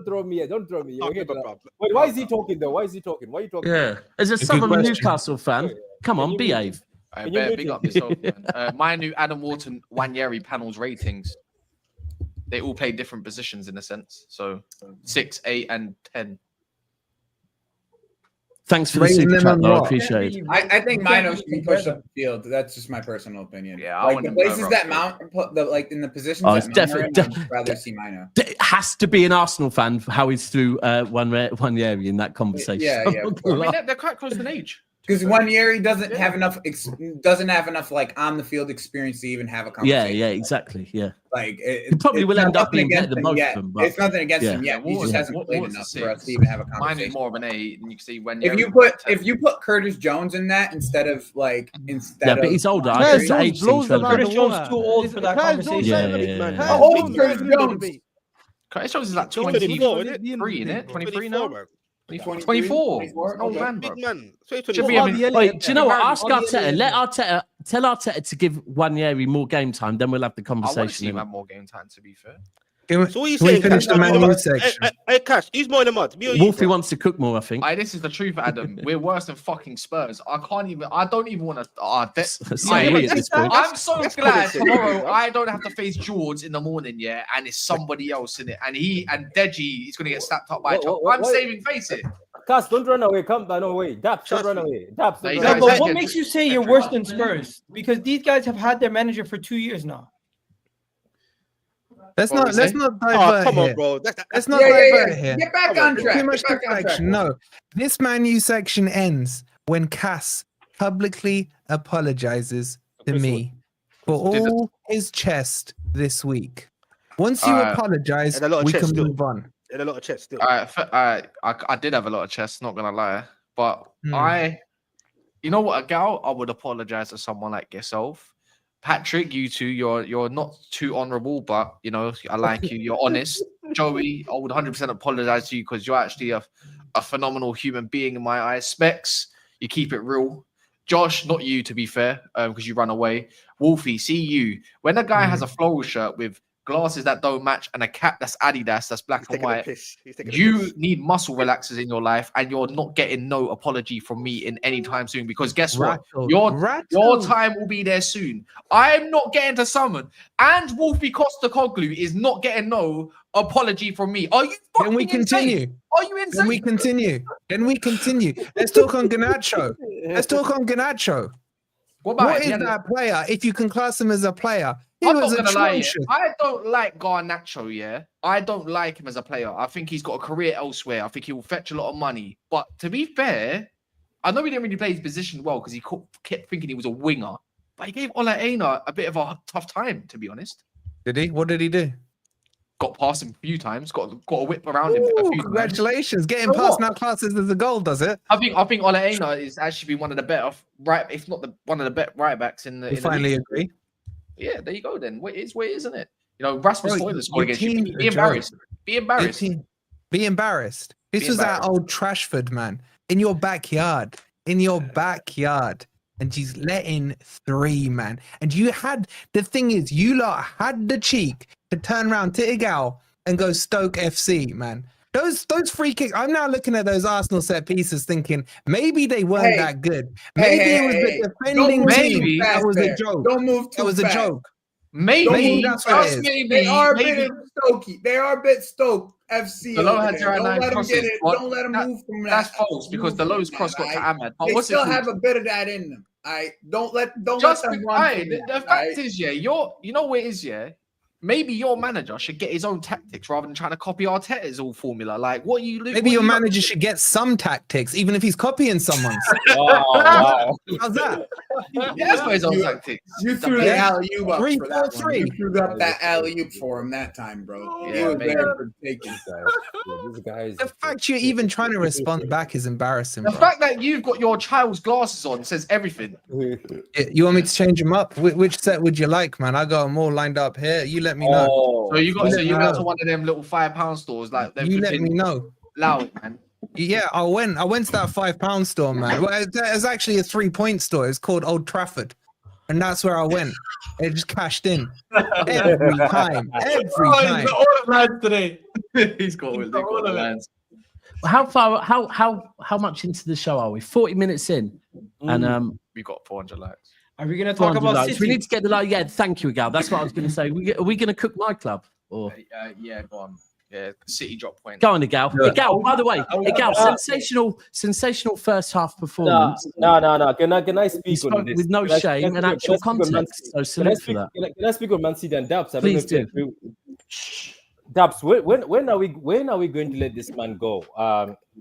throw me. Don't throw me. You were here Bro, last- Wait, why is he talking though? Why is he talking? Why are you talking? yeah. As a good Southern question. Newcastle fan, come on, behave. I Can you better mute big him? up yourself, man. My new Adam Wharton Wanyeri panel's ratings. They all play different positions in a sense. So 6, 8, and 10. Thanks for the Raising super them chat, on though. I what? appreciate it. I think You can't Mino be should be pushed better. up the field. That's just my personal opinion. Yeah, I like want the him places further that up. Mount put the like in the positions Oh, that it's Mount are in, definitely- I'd rather see Mino. It has to be an Arsenal fan for how he's through one area in that conversation. Yeah, yeah, of I mean, they're quite close in age. Because Wanyeri doesn't have enough like on the field experience to even have a conversation. Yeah, exactly. Yeah. Like He probably it's will end up nothing being better against than him most yet. of them. But It's nothing against him yeah. yet. He just hasn't played enough for us to Six. even have a Mine is conversation. more of an 8, and you can see when If you put Curtis Jones in that instead of Yeah, but he's older. I Curtis guess the Jones age blows thing's them out of relevant. the water. Curtis Jones too old for that conversation. Yeah. How old is Curtis Jones? Curtis Jones is like 24, 23, isn't it? 23 now? man. 24. Oh, man, bro. Big man. Should 24. be having- Wait, do you know what? Ask Hardy Arteta. Elliott. Let Arteta tell Arteta to give Wanyeri more game time. Then we'll have the I want to see conversation. him have more game time, to be fair. Can we, So what are you can we saying? finish Cash? the Who's Man more in U the mud? section? Hey, Cash, who's more in the mud? Me or you? Wolfie bro? wants to cook more, I think. This is the truth, Adam. We're worse than fucking Spurs. I don't even want to. Sorry, at this point. I'm so That's glad common sense, tomorrow bro. I don't have to face George in the morning, yeah, and it's somebody else in it, and Deji is gonna get slapped up by a child. I'm saving face it. Cass, don't run away. Come down away. Daps, don't run away. Daps, don't No, run No, away. but Exactly. what makes you say you're worse than Spurs? Because these guys have had their manager for 2 years now. Let's What not we let's say? not Oh, divert come on, here. bro. Let's not Yeah, divert here. Get back Come on, on bro. track. Too much Get back on track. distraction. No, this Man U section ends when Cass publicly apologizes to me for Did it- all his chest this week. Once you Alright. apologize, And a lot of we chest can still. move on. And a lot of chest still. I did have a lot of chest, not gonna lie, but you know what, a gal, I would apologize to someone like yourself. Patrick, you two, you're not too honorable, but you know, I like you. You're honest. Joey, I would 100% apologize to you because you're actually a phenomenal human being in my eyes. Specks, you keep it real. Josh, not you to be fair, because you run away. Wolfie, see you. When a guy has a floral shirt with glasses that don't match and a cap that's Adidas, that's black and white, you need muscle relaxers in your life, and you're not getting no apology from me in any time soon. Because guess what? Your time will be there soon. I'm not getting to summon, and Wolfie Costa-Coglu is not getting no apology from me. Are you fucking Then we continue. insane? Are you insane? Then we continue. Then we continue. Let's talk on Garnacho. Let's talk on Garnacho. What is that player? If you can class him as a player, he I'm was not gonna lie, atrocious. yeah. I don't like Garnacho, yeah. I don't like him as a player. I think he's got a career elsewhere. I think he will fetch a lot of money. But to be fair, I know he didn't really play his position well because he kept thinking he was a winger. But he gave Ole Einar a bit of a tough time, to be honest. Did he? What did he do? Got past him a few times. Got a whip around him a few times. Congratulations. Getting So past what? now classes as a goal, does it? I think Ole Einar is actually been one of the better if not one of the better right backs in the. We in the finally league. agree. Yeah, there you go. Then where is, isn't it? You know, Rasmus Bro, Højlund scored your against you. team's Be a joke. embarrassed. Be Your embarrassed. team- Be embarrassed. This Be was embarrassed. our old Trashford, man. In your backyard. In your backyard. And she's letting 3, man. And you had, the thing is, you lot had the cheek to turn around to Igal and go Stoke FC, man. Those free kicks, I'm now looking at those Arsenal set pieces thinking maybe they weren't that good. Maybe it was the defending team. That was a joke. Don't move too That was a fast. joke. Maybe that's what it is. maybe. They are a maybe. bit Stokey. They are a bit Stoke FC. The low over had there. Don't 09 let them crosses. get it. What? Don't let them move from that. That's false because the low's cross got to Ahmed. But They what's still it have called? a bit of that in them. Don't let Just them be- run. aye, from the that, fact is, yeah, you know what it is, yeah. maybe your manager should get his own tactics rather than trying to copy Arteta's all formula. Like, what you Maybe your manager should get some tactics, even if he's copying someone's. Wow. How's that? Yeah, that's his own tactics. You threw the alley-oop up 3, for that 4, one. 3. You threw up that alley-oop for him that time, bro. He was maybe. there for taking. These guys. The fact you're even trying to respond back is embarrassing. The Bro. fact that you've got your child's glasses on says everything. You want me to change them up? Which set would you like, man? I got them all lined up here. You let me know. So you got You so let you me went know. to one of them little £5 stores like they've You let been me know. loud, man. Yeah, I went to that £5 store, man. Well, it's actually a 3-point store. It's called Old Trafford. And that's where I went. It just cashed in every time. Every time. He's got all the lads today. He's got all the lines. How far? How much into the show are we? 40 minutes in, and we got 400 likes. Are we gonna talk 400 about likes. City? We need to get the like. Yeah, thank you, Gal. That's what I was going to say. Are we going to cook my club or? Yeah, go on. Yeah, City drop point. Go on, Gal. Gal, by the way, Gal, sensational first half performance. No. Can I speak spoke on this? with no shame and actual context. So salute for that. Can I speak on Man City and Dubs? Please do. Dubs, when are we going to let this man go?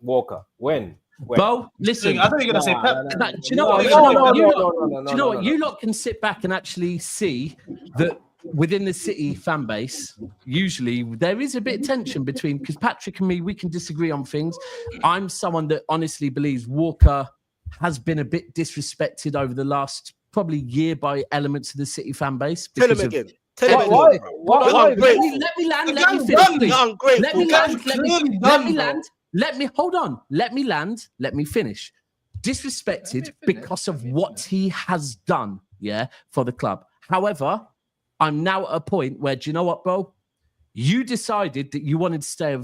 Walker, when? Bo, listen. I thought you were gonna say Pep. Do you know what? No. Do you know what? You lot can sit back and actually see that within the City fan base, usually there is a bit of tension between, because Patrick and me, we can disagree on things. I'm someone that honestly believes Walker has been a bit disrespected over the last probably year by elements of the City fan base. Tell him because of- again. Tell him again. Why? Let me land. Let me finish, please. Let me land. Let me hold on. Let me land. Let me finish. Disrespected because of what he has done, yeah, for the club. However, I'm now at a point where, do you know what, bro? You decided that you wanted to stay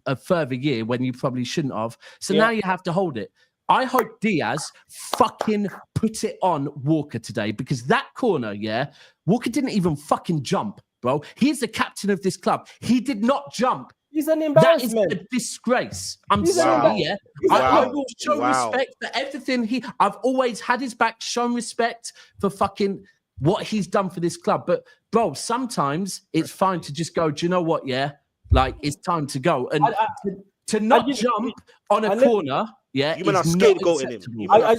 a further year when you probably shouldn't have. So now you have to hold it. I hope Diaz fucking put it on Walker today, because that corner, yeah, Walker didn't even fucking jump, bro. He's the captain of this club. He did not jump. He's an embarrassment. That is a disgrace. I'm He's sorry, yeah. I will show Wow. respect for everything I've always had his back, shown respect for fucking what he's done for this club. But bro, sometimes it's fine to just go, do you know what, yeah? Like, it's time to go. And to not jump on a corner, yeah, You mean is I'm not scapegoating him? acceptable. You mean I'm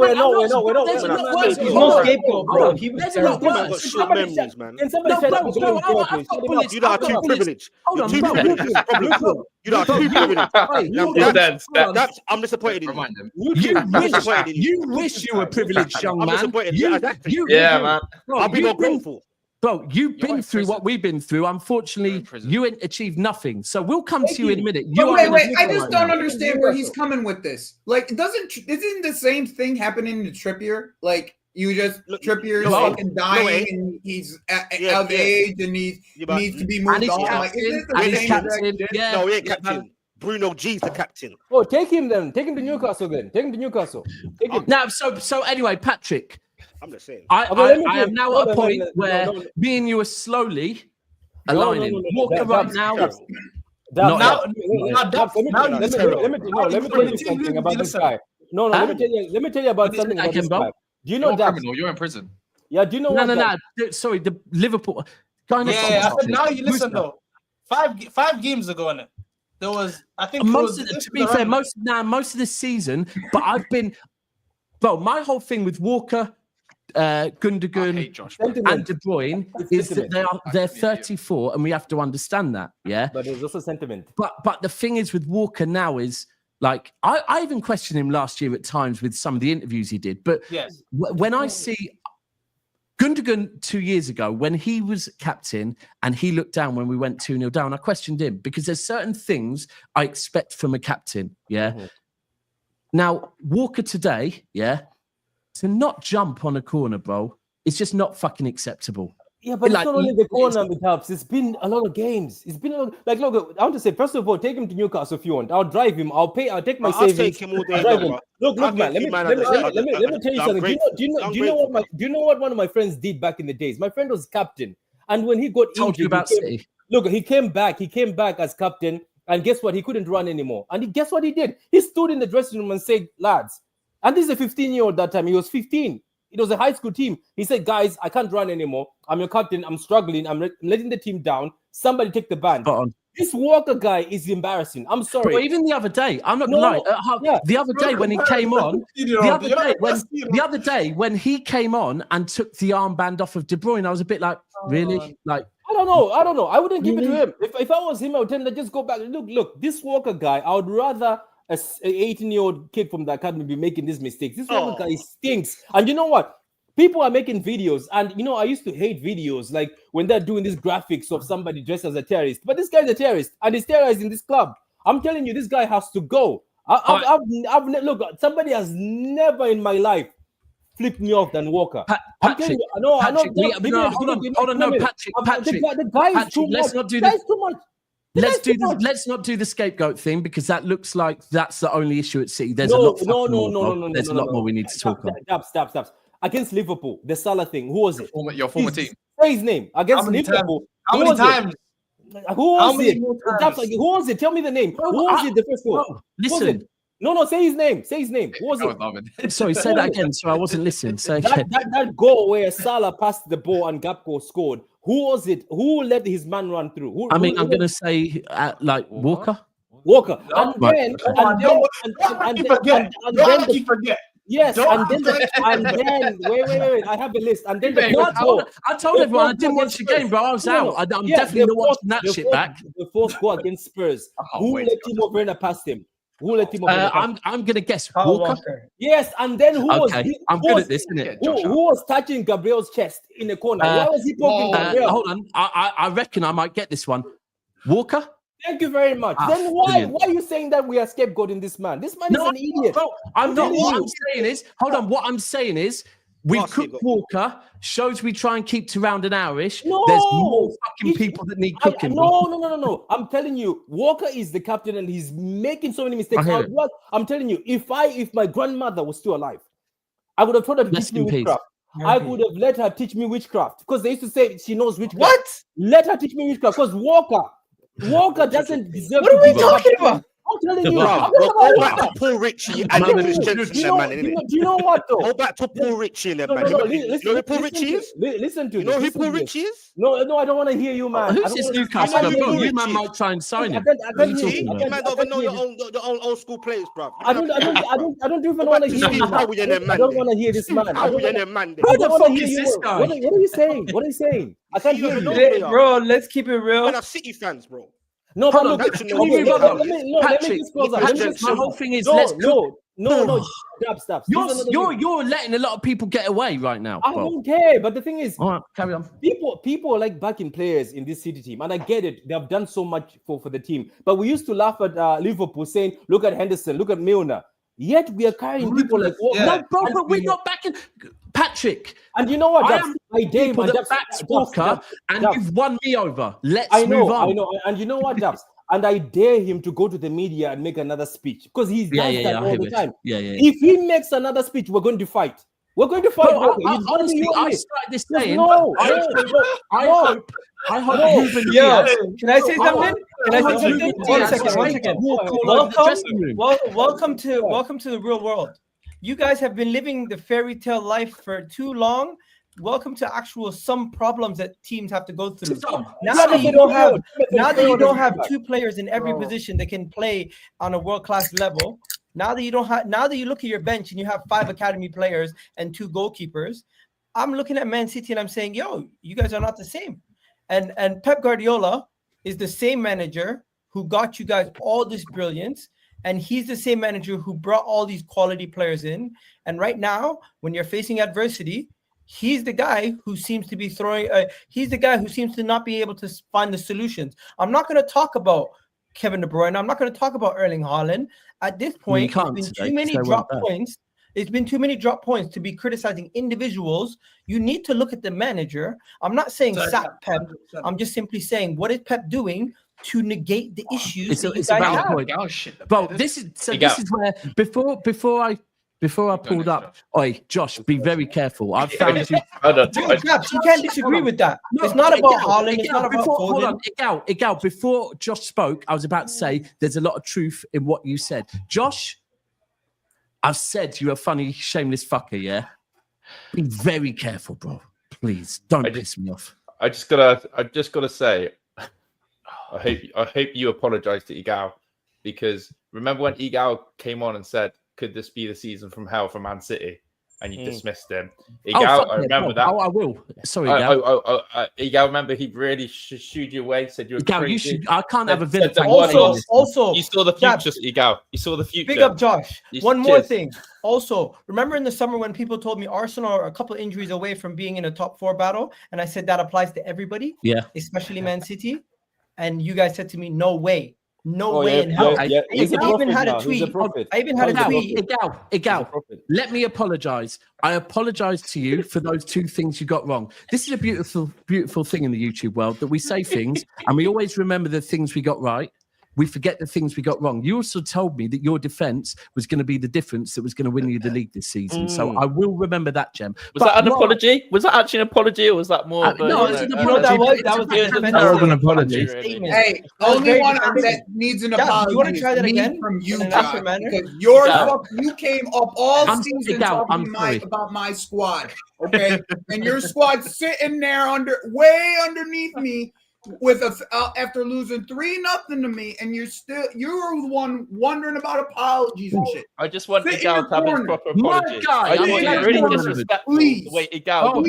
We're not. There's a lot worse. He's no scapegoat, bro. He was There's a lot You man got worse. short memories, man. Can somebody No, shut bro, up? bro, I've got bullets. You don't have I've too got bullets. privileged. Hold You're on, too bro. privileged. That's the problem. You don't have too privileged. I'm disappointed in you. Remind him. You wish you were privileged, young I'm man. disappointed. Man. Bro, I'll be more grateful. Bro, you've You're been in through prison. what we've been through. You're Unfortunately, in prison. you ain't achieved nothing. So we'll come to you in a minute. But You wait, are I just don't understand where he's coming with this. Like, isn't the same thing happening to Trippier? Like, Trippier's fucking dying, and he's of age, and he needs to be moved on. Like, isn't it the same captain. shit? Yeah. No, he ain't captain. Bruno G's the captain. Oh, take him then. Take him to Newcastle then. Take him to Newcastle. Take him. Now, so anyway, Patrick, I'm just saying. I am now at a point no, where no. me and you are slowly No, aligning. no. Walker right now. Let me tell you something about this guy. No, let me tell you about something about this guy. Do you know You're a that? criminal. You're in prison. Yeah, do you know what? No. Sorry, the Liverpool. Yeah, I said now you listen though. 5 games ago in it, there was to be fair, most of the season. But I've been, bro. My whole thing with Walker, Gundogan, and De Bruyne is that they're 34, and we have to understand that. Yeah, but there's also sentiment. But the thing is with Walker now is, like, I even questioned him last year at times with some of the interviews he did. But yes, when I see Gundogan 2 years ago, when he was captain and he looked down when we went 2-0 down, I questioned him because there's certain things I expect from a captain. Yeah. Mm-hmm. Now, Walker today, yeah, to not jump on a corner, bro, it's just not fucking acceptable. Yeah, but it's not only the corner with Hubs. It's been a lot of games. It's been a lot. Like, look, I want to say, first of all, take him to Newcastle if you want. I'll drive him. I'll take my savings. I'll take him all day. Look, man. Let me tell you something. Do you know what one of my friends did back in the days? My friend was captain, and when he got injured, he came back. He came back as captain, and guess what? He couldn't run anymore. And guess what he did? He stood in the dressing room and said, "Lads," and this is a 15-year-old that time. He was 15. It was a high school team. He said, guys, I can't run anymore. I'm your captain. I'm struggling. I'm letting the team down. Somebody take the ban. This Walker guy is embarrassing. I'm sorry. But even the other day, I'm not gonna lie. The other day when he came on, the other day when he came on and took the armband off of De Bruyne, I was a bit like, really? Like, I don't know. I wouldn't give it to him. If I was him, I would tell him to just go back. Look, this Walker guy, I would rather an 18-year-old kid from the academy be making these mistakes. This Walker guy stinks. And you know what? People are making videos, and I used to hate videos like when they're doing these graphics of somebody dressed as a terrorist. But this guy's a terrorist, and he's terrorizing this club. I'm telling you, this guy has to go. Look, somebody has never in my life flipped me off than Walker. Patrick, I know. Patrick, The guy is too much. Let's not do the scapegoat thing, because that looks like that's the only issue at City. There's a lot more we need to talk on. Stop. Against Liverpool, the Salah thing. Who was it? Your former team. Say his name. Against Liverpool. How many times? Who was it? Who was it? Tell me the name. Who was it? The first goal. Listen. No. Say his name. Who was it? Sorry, say that again. So I wasn't listening. Say again. That goal where Salah passed the ball and Gakpo scored. Who was it? Who let his man run through? I'm going to say Walker. And then forget. Yes, and then wait. I have the list. And then I told everyone I didn't watch the game, bro. I was out. I'm definitely not watching that shit back. The fourth goal against Spurs. Who let Timo Werner pass him? I'm gonna guess Walker. Yes, and then who was? I'm good at this, isn't it? Who was touching Gabriel's chest in the corner? Why was he poking Gabriel? Hold on, I reckon I might get this one. Walker. Thank you very much. Then why are you saying that we are scapegoating this man? This man is an idiot. Bro, I'm not. What I'm saying is, hold on. What I'm saying is, we cook Walker. Shows we try and keep to around an hourish. No, there's more fucking people that need cooking. No. I'm telling you, Walker is the captain and he's making so many mistakes. I'm telling you, if my grandmother was still alive, I would have told her to teach me witchcraft. I would have let her teach me witchcraft, because they used to say she knows witchcraft. What? Let her teach me witchcraft, because Walker doesn't deserve. What are we talking about? I'm telling you. Go back to Paul Ritchie and Nicholas Jensen, man. Do you know what, though? Go back to Paul Ritchie, man. You know who Paul Ritchie is? Listen to you know who Paul Ritchie is? No, I don't want to hear you, man. Who's this Newcastle? You man might try and sign him. You man don't even know your own old school players, bro. I don't even want to hear you. I don't want to hear this man. Who the fuck is this guy? What are you saying? What are you saying? I can't hear you. Bro, let's keep it real. Man, are City fans, bro. No, but look, Patrick, my whole thing is stop. You're letting a lot of people get away right now. I don't care, but the thing is, all right, carry on. People are like backing players in this City team, and I get it. They have done so much for the team, but we used to laugh at Liverpool saying, "Look at Henderson, look at Milner." Yet we are carrying people like no, bro, but we're not backing Patrick. And you know what? I dare people that backed Walker, and you've won me over. Let's move on. I know. And you know what, Dubs? And I dare him to go to the media and make another speech, because he's done that all the time. If he makes another speech, we're going to fight. We're going to fight. Honestly, I started this saying. I hope Ruben Diaz. Can I say something? One second. Welcome to the real world. You guys have been living the fairy tale life for too long. Welcome to some problems that teams have to go through. Now that you don't have two players in every position that can play on a world-class level. Now that you look at your bench and you have 5 academy players and 2 goalkeepers, I'm looking at Man City and I'm saying, yo, you guys are not the same. And Pep Guardiola is the same manager who got you guys all this brilliance, and he's the same manager who brought all these quality players in. And right now, when you're facing adversity, he's the guy who seems to be he's the guy who seems to not be able to find the solutions. I'm not going to talk about Kevin De Bruyne. I'm not going to talk about Erling Haaland. At this point, it's been too many drop points. It's been too many drop points to be criticizing individuals. You need to look at the manager. I'm not saying sack Pep. I'm just simply saying, what is Pep doing to negate the issues? It's about point. Bro, this is where before I pulled up, Josh, be very careful. I've found you. You can't disagree with that. It's not about Haaland. It's not about Foden. Hold on, Igal, before Josh spoke, I was about to say there's a lot of truth in what you said. Josh, I've said you're a funny, shameless fucker, yeah? Be very careful, bro. Please don't piss me off. I just gotta say, I hope you apologise to Igao, because remember when Igao came on and said, "Could this be the season from hell for Man City?" and you dismissed him. Igao, I remember that. Oh, I will. Sorry, Igao. Igao, remember he really shooed you away. Said you were Igao, crazy. I can't have a Villa. Also, you saw the future, Igao. You saw the future. Big up, Josh. One more thing. Also, remember in the summer when people told me Arsenal are a couple injuries away from being in a top 4 battle, and I said that applies to everybody, especially Man City, and you guys said to me, "No way." No way in hell. I even had a tweet. Igao, let me apologize. I apologize to you for those 2 things you got wrong. This is a beautiful, beautiful thing in the YouTube world, that we say things and we always remember the things we got right. We forget the things we got wrong. You also told me that your defense was going to be the difference that was going to win you the league this season. So I will remember that, Gem. Was that an apology? Was that actually an apology, or was that more? No, it's an apology. That was an apology. Hey, only one that needs an apology. You want to try that again from you, Josh, because you came up all season talking about my squad, okay? And your squad's sitting there way underneath me. With after losing 3-0 to me, and you're the one wondering about apologies and shit. I just want Igao to have his proper apology. I think it's really disrespectful the way Igao.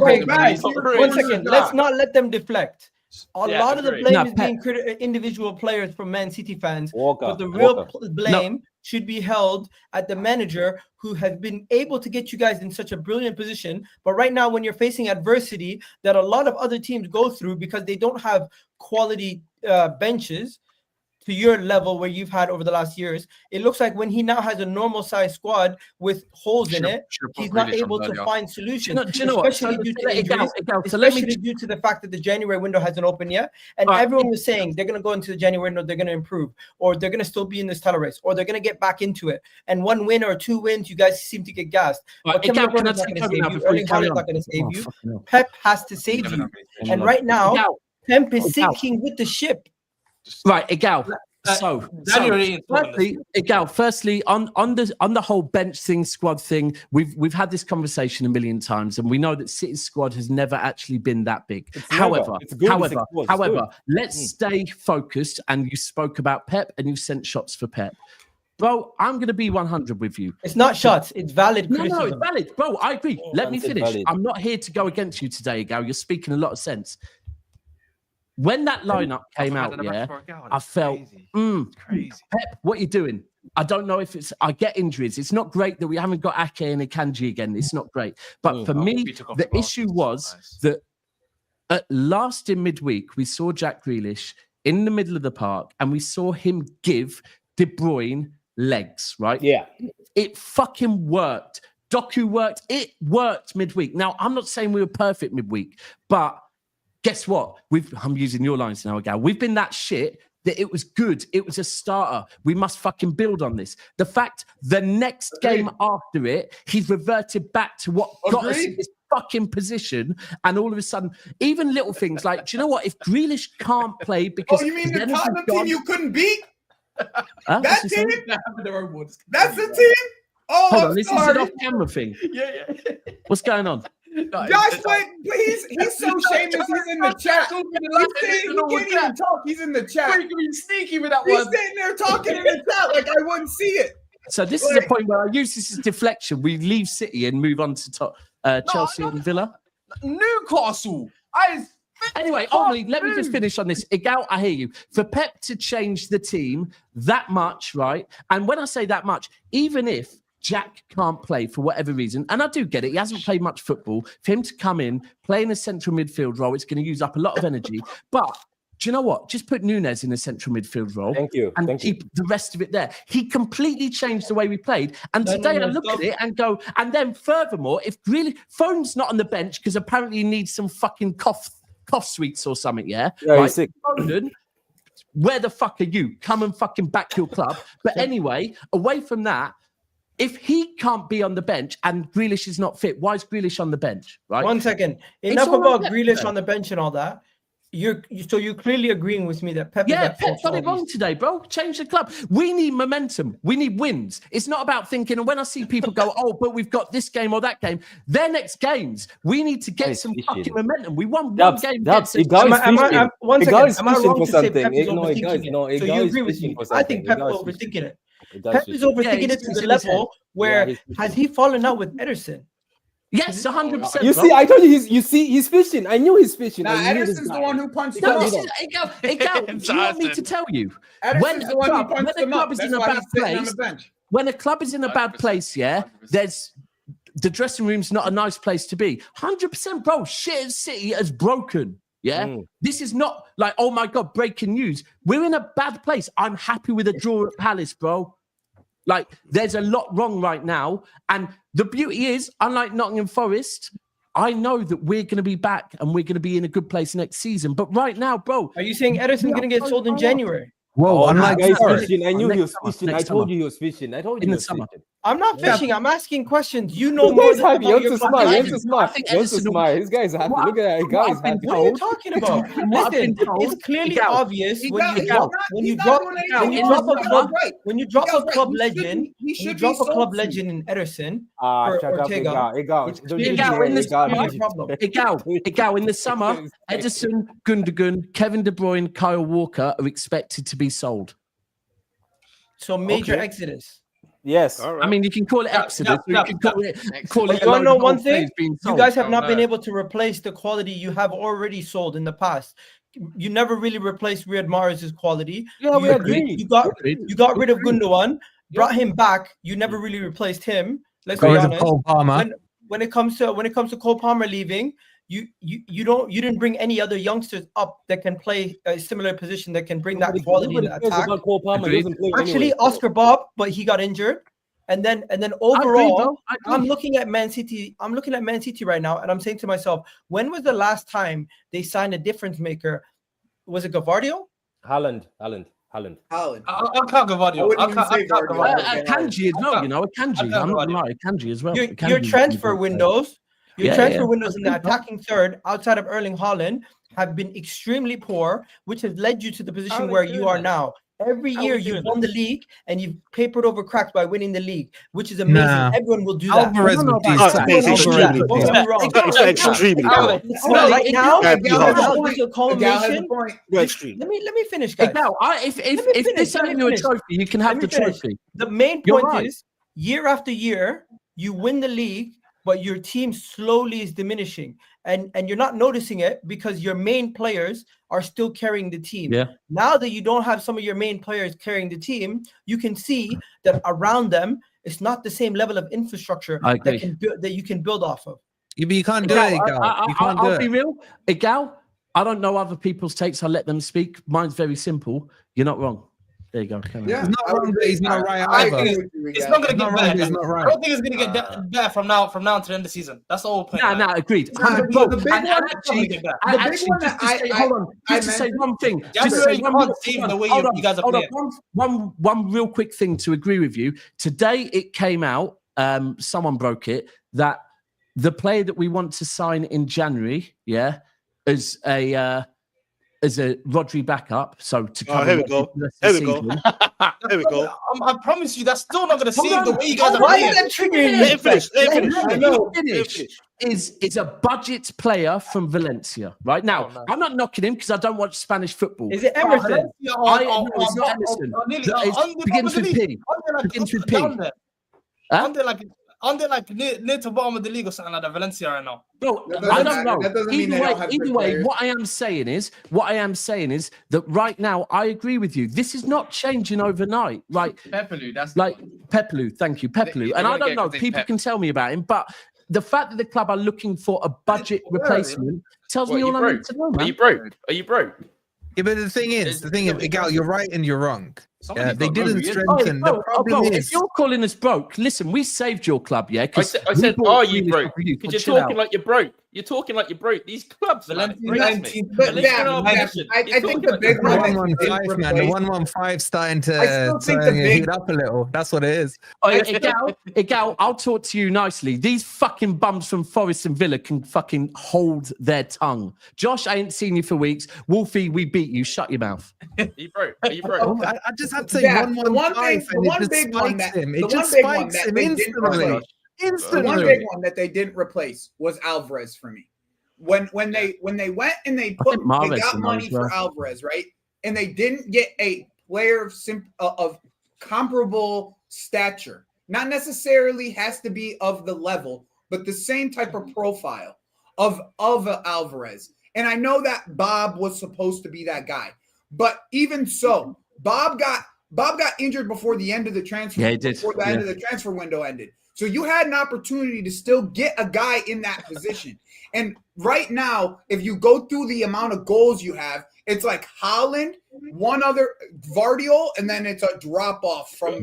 Okay, guys, 1 second. Let's not let them deflect. A lot of the blame is being individual players from Man City fans, but the real blame should be held at the manager who has been able to get you guys in such a brilliant position. But right now, when you're facing adversity that a lot of other teams go through because they don't have quality benches to your level where you've had over the last years, it looks like when he now has a normal size squad with holes in it, he's not able to find solutions. Especially due to the fact that the January window hasn't opened yet. And everyone was saying they're going to go into the January window, they're going to improve, or they're going to still be in this title race, or they're going to get back into it. And 1 win or 2 wins, you guys seem to get gassed. But Kevin De Bruyne is not going to save you. Erling Haaland's not going to save you. Pep has to save you. And right now, Pep is sinking with the ship. Right, Igao. Firstly, on the whole bench thing, squad thing, we've had this conversation a million times, and we know that City's squad has never actually been that big. However, let's stay focused. And you spoke about Pep, and you sent shots for Pep. Bro, I'm going to be 100 with you. It's not shots. It's valid criticism. No, it's valid. Bro, I agree. Let me finish. Valid. I'm not here to go against you today, Igao. You're speaking a lot of sense. When that lineup came out, I felt, Pep, what are you doing? I don't know if it's, I get injuries. It's not great that we haven't got Ake and Akanji again. It's not great. But for me, the issue was that at last in midweek, we saw Jack Grealish in the middle of the park and we saw him give De Bruyne legs, right? Yeah. It fucking worked. Doku worked. It worked midweek. Now, I'm not saying we were perfect midweek, but guess what? I'm using your lines now, Gal. We've been that shit that it was good. It was a starter. We must fucking build on this. The fact the next game after it, he's reverted back to what got us in this fucking position. And all of a sudden, even little things like, do you know what? If Grealish can't play because... Oh, you mean the Tottenham team you couldn't beat? That team? That's the team? Oh, hold on, this is an off-camera thing. Yeah. What's going on? Josh, but he's so shameless. He's in the chat. He can't even talk. He's in the chat. He's sneaky with that He's one. sitting there talking in the chat like I wouldn't see it. So this is the point where I use this as deflection. We leave City and move on to Chelsea and Villa. Newcastle. Anyway, Ollie, let me just finish on this. Igao, I hear you. For Pep to change the team that much, right? And when I say that much, even if Jack can't play for whatever reason, and I do get it, he hasn't played much football. For him to come in, play in a central midfield role, it's going to use up a lot of energy. But do you know what? Just put Nunez in a central midfield role and keep the rest of it there. He completely changed the way we played. And today I look at it and go, and then furthermore, if really Foden's not on the bench because apparently he needs some fucking cough sweets or something, he's sick. Foden, where the fuck are you? Come and fucking back your club. But anyway, away from that, if he can't be on the bench and Grealish is not fit, why is Grealish on the bench? Right? 1 second. Enough about Grealish on the bench and all that. you're clearly agreeing with me that Pep. Yeah, Pep got it wrong today, bro. Change the club. We need momentum. We need wins. It's not about thinking. And when I see people go, "Oh, but we've got this game or that game," their next games, we need to get some fucking momentum. We won one game. One second. Am I wrong to say Pep is overthinking it? So you agree with me? I think Pep is overthinking it. Pep is overthinking it to the level where has he fallen out with Ederson? Yes, 100%. You see, I told you he's fishing. I knew he's fishing. Nah, Ederson's the one who punched him No, up. this is you want me to tell you when a club is in a bad place, when a club is in a bad place, yeah, there's the dressing room's not a nice place to be. 100%, bro. Shit City has broken. Yeah, this is not like, oh my god, breaking news. We're in a bad place. I'm happy with a draw at Palace, bro. Like, there's a lot wrong right now. And the beauty is, unlike Nottingham Forest, I know that we're going to be back and we're going to be in a good place next season. But right now, bro. Are you saying Ederson's going to get sold in January? Whoa, unlike fishing. I knew he was fishing. I told you he was fishing. I told you in he the was summer. fishing. I'm not fishing. I'm asking questions. You know more than happy. You're smart. smart. This guy's happy. Look at that. Guy's happy. What are you talking about? Listen, it's clearly obvious when you drop a club legend in Ederson for Ortega. In the summer, Ederson, Gundogan, Kevin De Bruyne, Kyle Walker are expected to be sold. So major exodus. Yes. Right. I mean, you can call it exodus. You can call it. You want to know one thing? You guys have not been able to replace the quality you have already sold in the past. You never really replaced Riyad Mahrez's quality. Yeah, we agree. You got rid of Gundogan, brought him back. You never really replaced him. Let's be honest. Cole Palmer. When it comes to Cole Palmer leaving, you didn't bring any other youngsters up that can play a similar position that can bring that quality in the attack. Actually, Oscar Bob, but he got injured. And then overall, I'm looking at Man City. I'm looking at Man City right now, and I'm saying to myself, when was the last time they signed a difference maker? Was it Gavardio? Haaland. I can't Gavardio. I can't Gavardio. Kanji as well, you know. Kanji. I'm not lying. Kanji as well. Your transfer windows. Your transfer windows in the attacking third, outside of Erling Haaland, have been extremely poor, which has led you to the position where you are now. Every year you've won the league and you've papered over cracks by winning the league, which is amazing. Everyone will do that. Alvarez would do Right now, let me finish, guys. If this ain't you a trophy, you can have the trophy. The main point is, year after year, you win the league, but your team slowly is diminishing, and you're not noticing it because your main players are still carrying the team. Yeah. Now that you don't have some of your main players carrying the team, you can see that around them it's not the same level of infrastructure that you can build off of. But you can't do it, I'll be real. Igal, I don't know other people's takes. I let them speak. Mine's very simple. You're not wrong. There you go. Yeah, he's not wrong, but he's not right either. It's not going to get better. I don't think it's going to get better from now to the end of the season. That's the whole point. No, agreed. The big To say one thing. One real quick thing to agree with you. Today it came out, someone broke it, that the player that we want to sign in January, is a Rodri backup, so to come. Here we go. Here we go. I promise you, that's still not going to save the way you guys are playing. Why is that triggering? Let him finish. Is a budget player from Valencia right now. I'm not knocking him because I don't watch Spanish football. Is it Emerson? It's not Emerson. It begins with P. Begins with P. Aren't they like near to bottom of the league or something like that, Valencia right now? Bro, I don't know. Either way, what I am saying is that right now I agree with you. This is not changing overnight. Right? Pepelu, that's like Pepelu. Thank you, Pepelu. And I don't know. People can tell me about him, but the fact that the club are looking for a budget replacement tells me all I need to know. Man. Are you broke? Yeah, but the thing is, Igal, you're right and you're wrong. They didn't strengthen. The problem is, if you're calling us broke, listen, we saved your club, yeah? I said, are you broke? Because you're talking like you're broke. You're talking like you're broke. These clubs, man, it breaks me. But At least yeah, in our position, I you're think talking the big one. 115, man. The 115 starting to I still think the big- heat up a little. That's what it is. Oh, Igal, I'll talk to you nicely. These fucking bums from Forest and Villa can fucking hold their tongue. Josh, I ain't seen you for weeks. Wolfie, we beat you. Shut your mouth. Are you broke? Are you broke? Oh, I just have to say Yeah, 115, the one big one that they didn't replace. The one big one that they didn't replace was Alvarez for me. When they went and they got money for Alvarez, right? And they didn't get a player of comparable stature. Not necessarily has to be of the level, but the same type of profile of Alvarez. And I know that Bob was supposed to be that guy, but even so, Bob got injured before the end of the transfer. Yeah, he did. Before the end of the transfer window ended. So you had an opportunity to still get a guy in that position. And right now, if you go through the amount of goals you have, it's like Haaland, one other Vardiol, and then it's a drop off from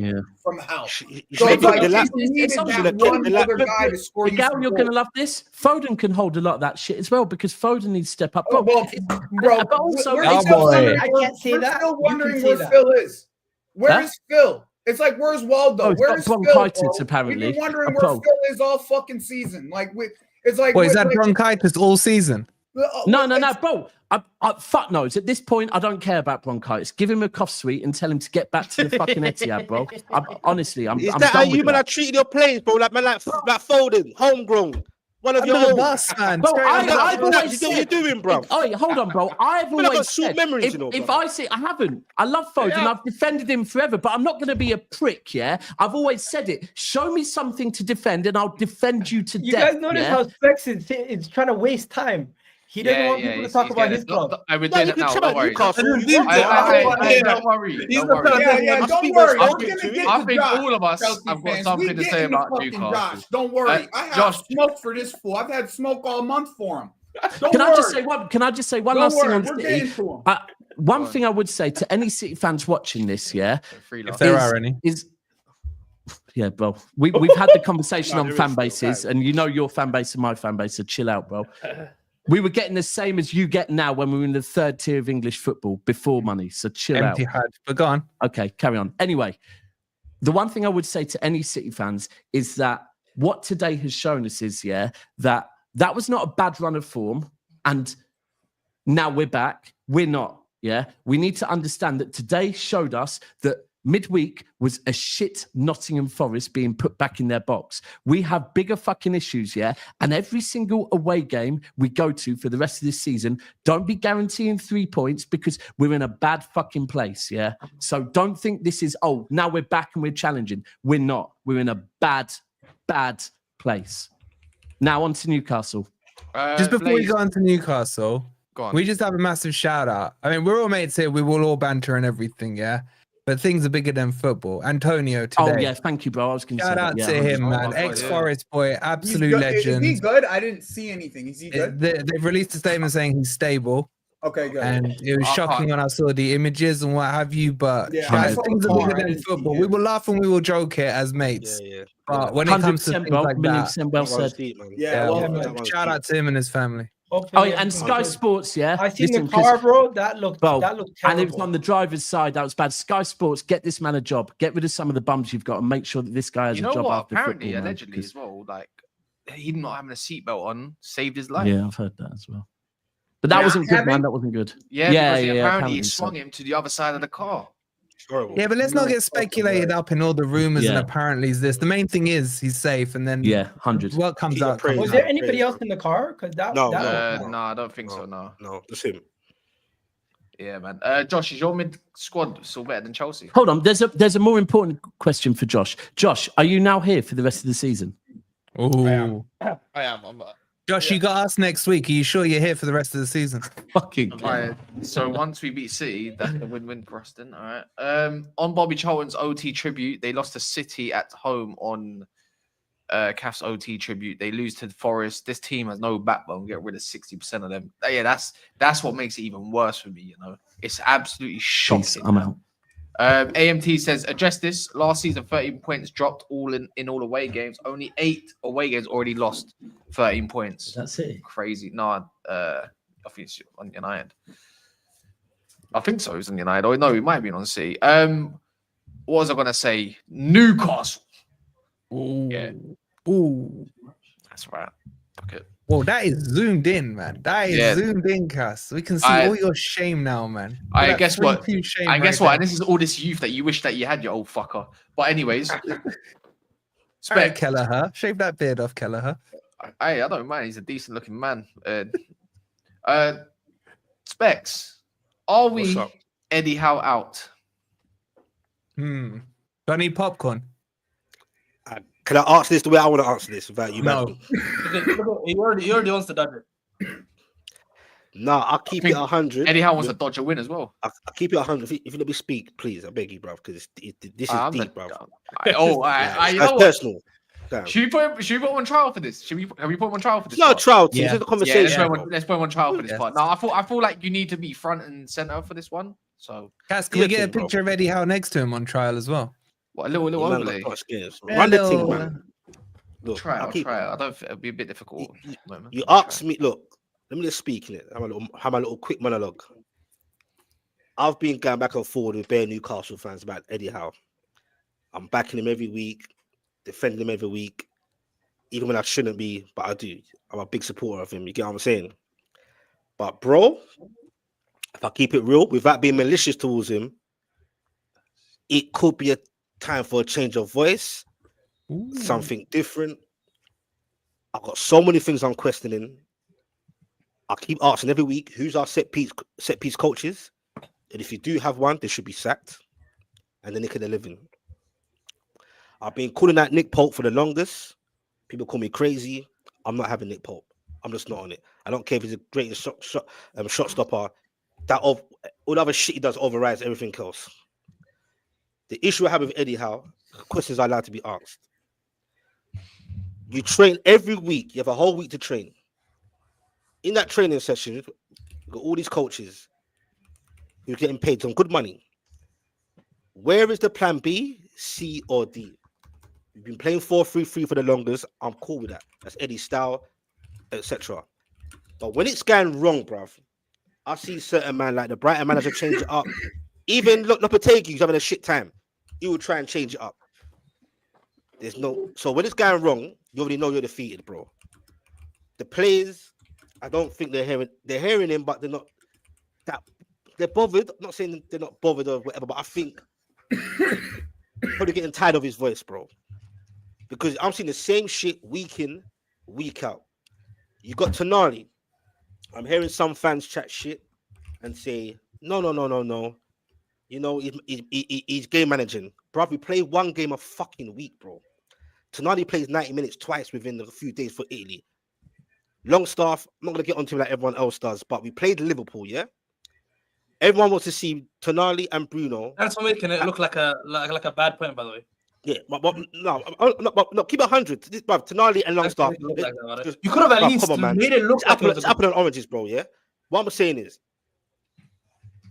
Howe. So it's like you needed that one other guy to score. Miguel, you're going to love this. Foden can hold a lot of that shit as well because Foden needs to step up. Bro, but also, I can't say that. We're still wondering where Phil is. Where is Phil? It's like, where's Waldo? Oh, Where's bronchitis, Phil? apparently. We've been wondering where Phil is all fucking season. It's like, is that bronchitis all season? No, bro. Fuck knows. At this point, I don't care about bronchitis. Give him a cough suite and tell him to get back to the fucking Etihad, bro. Honestly, I'm. Is that how you man are treating your players, bro? Like Foden, homegrown. One of your own. Man. Bro, I've always said, what you're doing, bro. Hold on, bro. I've always said, memories, if I see, I haven't. I love Foden. I've defended him forever, but I'm not going to be a prick, yeah? I've always said it. Show me something to defend, and I'll defend you to death. You guys notice how Specks is trying to waste time. He doesn't want people to talk about his club. I would do it now. Don't worry. Don't worry. Don't worry. I think all of us have got something to say about Newcastle. Josh, don't worry. I have smoke for this fool. I've had smoke all month for him. Can I just say one last thing on City? One thing I would say to any City fans watching this, if there are any, is. Yeah, bro. We've had the conversation on fan bases, and you know your fan base and my fan base, so chill out, bro. We were getting the same as you get now when we were in the third tier of English football before money. So chill out. Empty head, but go on. Okay, carry on. Anyway, the one thing I would say to any City fans is that what today has shown us is, that was not a bad run of form. And now we're back. We're not, We need to understand that today showed us that midweek was a shit Nottingham Forest being put back in their box. We have bigger fucking issues, and every single away game we go to for the rest of this season, don't be guaranteeing 3 points because we're in a bad fucking place, So don't think this is, now we're back and we're challenging. We're not. We're in a bad place. Now on to Newcastle. Just before we go on to Newcastle, we just have a massive shout out. I mean, we're all mates here. We will all banter and everything, But things are bigger than football. Antonio today. Oh, yeah. Thank you, bro. I was going to say shout out to him, man. Ex-Forest boy. Absolute legend. Is he good? I didn't see anything. Is he good? They've released a statement saying he's stable. Okay, good. And it was shocking when I saw the images and what have you. But guys, things are bigger than football. We will laugh and we will joke here as mates. But when it comes to things like that, shout out to him and his family. And Sky Sports, I seen the car, bro. That looked terrible. And it was on the driver's side. That was bad. Sky Sports, get this man a job. Get rid of some of the bums you've got and make sure that this guy has a job after apparently, football. Allegedly as well, like he not having a seatbelt on saved his life. Yeah, I've heard that as well. But that wasn't good, man. That wasn't good. Yeah, apparently it swung him to the other side of the car. Yeah, but let's not get speculated up in all the rumors and apparently this. The main thing is he's safe, and then 100. What comes out? Was there anybody else in the car? Because no, I don't think so. No, just him. Yeah, man. Josh, is your mid squad still better than Chelsea? Hold on, there's a more important question for Josh. Josh, are you now here for the rest of the season? Oh, I am. Josh, you got us next week. Are you sure you're here for the rest of the season? Fucking. All right. So once we beat City, that's a win-win for us then. All right. On Bobby Charlton's OT tribute, they lost to City at home on CAF's OT tribute. They lose to the Forest. This team has no backbone. Get rid of 60% of them. Yeah, that's what makes it even worse for me. It's absolutely shocking. I'm out. AMT says, address this. Last season, 13 points dropped all in all away games. Only 8 away games already lost 13 points. That's it. Crazy. No, I think it's on United. I think so. It's on United. Oh, no, it might have been on City. What was I going to say? Newcastle. Ooh. Yeah. Ooh. That's right. Fuck it. Well, that is zoomed in, man. That is zoomed in, Cass. We can see all your shame now, man. I guess what? I guess what? And this is all this youth that you wish that you had, you old fucker. But anyways, Spec Kelleher, shave that beard off, Kelleher. I don't mind. He's a decent looking man. Specks, are we Eddie Howe out? Do I need popcorn? Can I answer this the way I want to answer this without you? No. He already wants to dodge it. No, I'll keep it 100. Eddie Howe wants to dodge a win as well. I'll keep it 100. If you let me speak, please, I beg you, bro, because this is deep, bro. You know what? Personal. Should we put him on trial for this? Have we put him on trial for this? No, trial team. This is a conversation. Let's put him on trial for this part. No, I feel like you need to be front and center for this one. So, Cass, can we get a picture of Eddie Howe next to him on trial as well? What, a little overlay? Run the thing, man. Look, try it. I don't think it'll be a bit difficult. You asked me, look, let me just speak in it. Have a little quick monologue. I've been going back and forward with bare Newcastle fans about Eddie Howe. I'm backing him every week, defending him every week, even when I shouldn't be, but I do. I'm a big supporter of him. You get what I'm saying? But bro, if I keep it real, without being malicious towards him, it could be a time for a change of voice, something different. I've got so many things I'm questioning. I keep asking every week, who's our set piece coaches? And if you do have one, they should be sacked. And then they can live in. I've been calling out Nick Pope for the longest. People call me crazy. I'm not having Nick Pope. I'm just not on it. I don't care if he's the greatest shot stopper. All the other shit he does overrides everything else. The issue I have with Eddie Howe, questions are allowed to be asked. You train every week. You have a whole week to train. In that training session, you've got all these coaches who are getting paid some good money. Where is the plan B, C, or D? You've been playing 4-3-3 for the longest. I'm cool with that. That's Eddie's style, etc. But when it's going wrong, bruv, I see certain man like the Brighton manager change it up. Even Lopetegui's having a shit time. He will try and change it up. So when it's going wrong, you already know you're defeated, bro. The players, I don't think they're hearing him, but they're bothered. I'm not saying they're not bothered or whatever, but I think probably getting tired of his voice, bro. Because I'm seeing the same shit week in, week out. You got Tonali. I'm hearing some fans chat shit and say, no. You know, he's game managing. Bro, we play one game a fucking week, bro. Tonali plays 90 minutes twice within a few days for Italy. Longstaff, I'm not going to get onto him like everyone else does, but we played Liverpool, yeah? Everyone wants to see Tonali and Bruno. That's what making it look like a bad point, by the way. Yeah, but no, keep it 100. Tonali and Longstaff. You could have at least made it look like it's apple and oranges, bro, yeah? What I'm saying is,